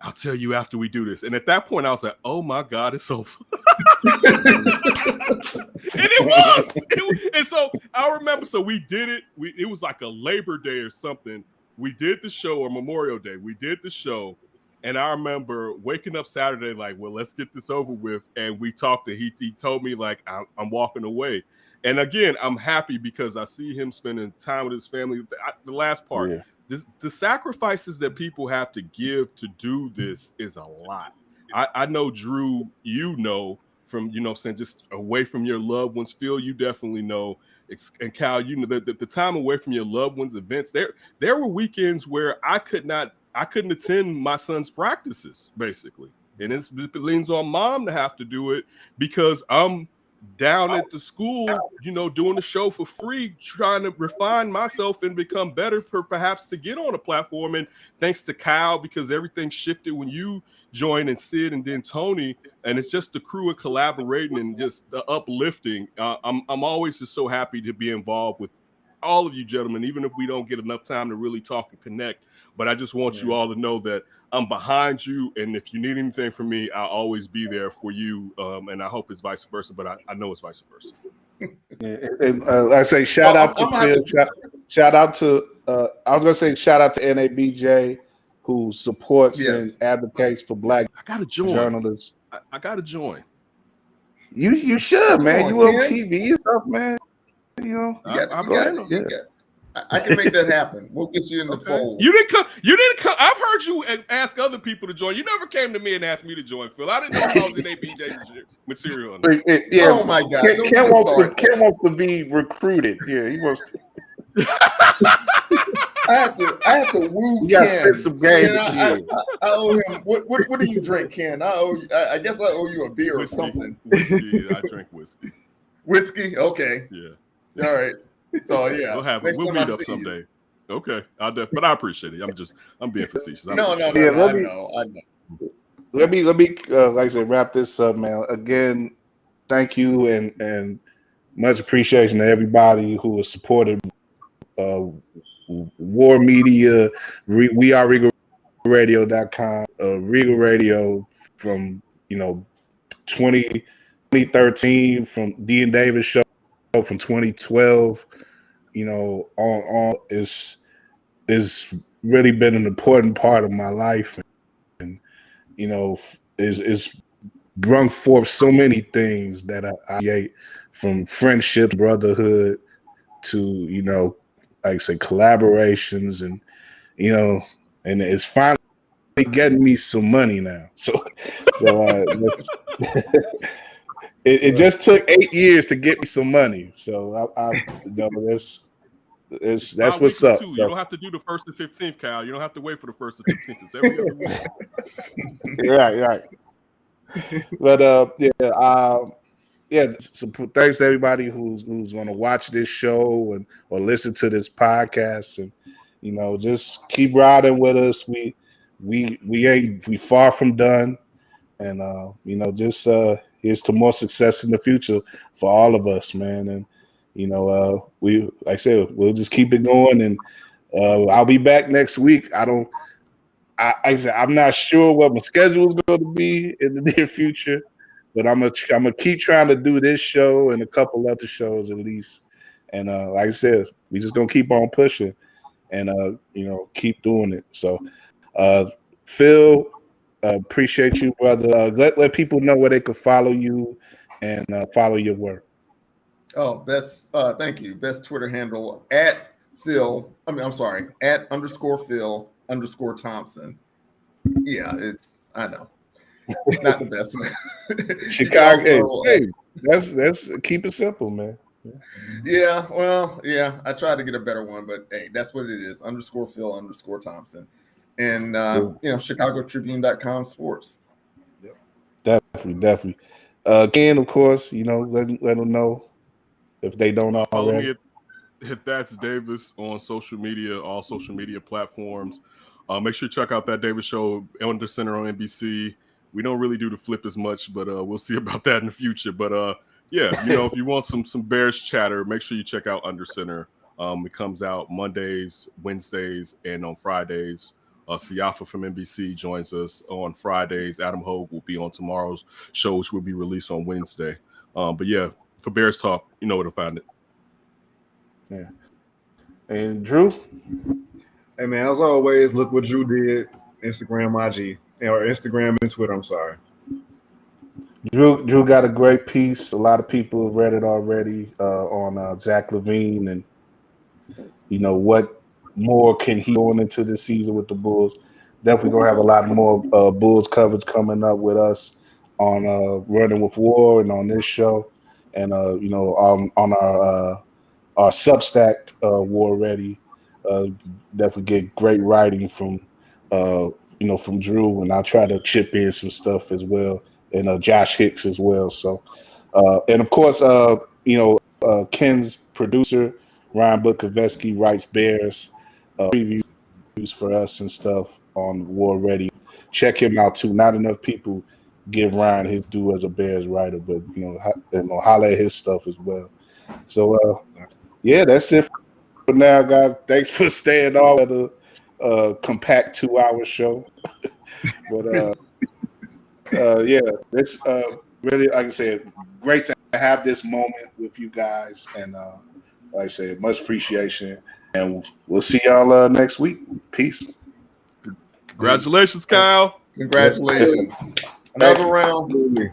I'll tell you after we do this. And at that point, I was like, oh, my God, it's over. And it was. And so I remember, so we did it. It was like a Labor Day or something. We did the show, or Memorial Day. We did the show. And I remember waking up Saturday like, well, let's get this over with. And we talked, and he told me, like, I'm walking away. And again, I'm happy because I see him spending time with his family. The last part, the sacrifices that people have to give to do this is a lot. I know, Drew, from, saying just away from your loved ones. Phil, you definitely know. And Kyle, the time away from your loved ones' events, there were weekends where I couldn't attend my son's practices, basically. And it leans on mom to have to do it because I'm down at the school, doing the show for free, trying to refine myself and become better, perhaps to get on a platform. And thanks to Kyle, because everything shifted when you joined, and Sid, and then Tony, and it's just the crew and collaborating and just the uplifting. I'm always just so happy to be involved with all of you gentlemen, even if we don't get enough time to really talk and connect. But I just want you all to know that I'm behind you, and if you need anything from me, I'll always be there for you. And I hope it's vice versa, but I know it's vice versa. And I say shout out to Phil. Shout out to I was gonna say shout out to NABJ, who supports and advocates for Black journalists. I gotta join. You should, man. You on TV and stuff, man. I can make that happen. We'll get you in the fold. You didn't come. I've heard you ask other people to join. You never came to me and asked me to join, Phil. I didn't know I was in ABJ material. Yeah. Oh my God. Ken wants to be recruited. Yeah, he wants to. I have to woo you Ken. Spend some game I owe him. What do you drink, Ken? I guess I owe you a beer or something. Whiskey. I drink whiskey. Whiskey? Okay. Yeah. All right. So yeah, we'll meet up someday. Okay, but I appreciate it. I'm being facetious. No. I know. Let me like I said, wrap this up, man. Again, thank you and much appreciation to everybody who has supported WARR Media. We are RegalRadio.com. Regal Radio from 2013 from D and Davis show from 2012. On is really been an important part of my life, and is brung forth so many things that I create, from friendship, brotherhood, to like I say, collaborations, and and it's finally getting me some money now. So It just took 8 years to get me some money. So I you know, that's what's up. Too. You don't have to do the 1st and 15th, Kyle. You don't have to wait for the 1st and 15th. It's every other week. Right. But yeah. So thanks to everybody who's going to watch this show or listen to this podcast, and you know, just keep riding with us. We far from done, and you know, just here's to more success in the future for all of us, man. And you know, like I said, we'll just keep it going, and I'll be back next week. Like I said, I'm not sure what my schedule is going to be in the near future, but I'm gonna keep trying to do this show and a couple other shows at least. And like I said, we just gonna keep on pushing, and you know, keep doing it. So, Phil, appreciate you, brother. Let people know where they can follow you and follow your work. Oh, thank you. Best Twitter handle at @Phil _ Thompson. Yeah, I know. Not the best one. Chicago. Also, hey, that's keep it simple, man. Yeah, well, yeah, I tried to get a better one, but hey, that's what it is. _Phil _ Thompson. And you know, ChicagoTribune.com sports. Definitely. Ken, of course, you know, let them know if they don't already. Follow me at That's Davis on social media, all social media platforms. Make sure you check out That Davis Show on the Center on NBC. We don't really do the flip as much, but we'll see about that in the future. But yeah, you know, if you want some Bears chatter, make sure you check out Under Center. It comes out Mondays, Wednesdays, and on Fridays. Siafa from NBC joins us on Fridays. Adam Hogue will be on tomorrow's show, which will be released on Wednesday. But yeah, for Bears Talk, you know where to find it. Yeah. And Drew? Hey, man, as always, look what Drew did. Instagram, IG, or Instagram and Twitter, I'm sorry. Drew got a great piece. A lot of people have read it already on Zach LaVine, and you know, what more can he going into this season with the Bulls? Definitely gonna have a lot more Bulls coverage coming up with us on Running with WARR and on this show, and you know, on our Substack WARR Ready. Definitely get great writing from you know, from Drew, and I'll try to chip in some stuff as well, and Josh Hicks as well. So, and of course, you know, Ken's producer Ryan Bukoveski writes Bears previews for us and stuff on WARR Ready. Check him out too. Not enough people give Ryan his due as a Bears writer, but you know, holler at his stuff as well. So, yeah, that's it for now, guys. Thanks for staying on at a compact 2-hour show. But yeah, it's really, like I said, great to have this moment with you guys, and like I said, much appreciation, and we'll see y'all next week. Peace. Congratulations, Kyle. Congratulations. Another round. Absolutely.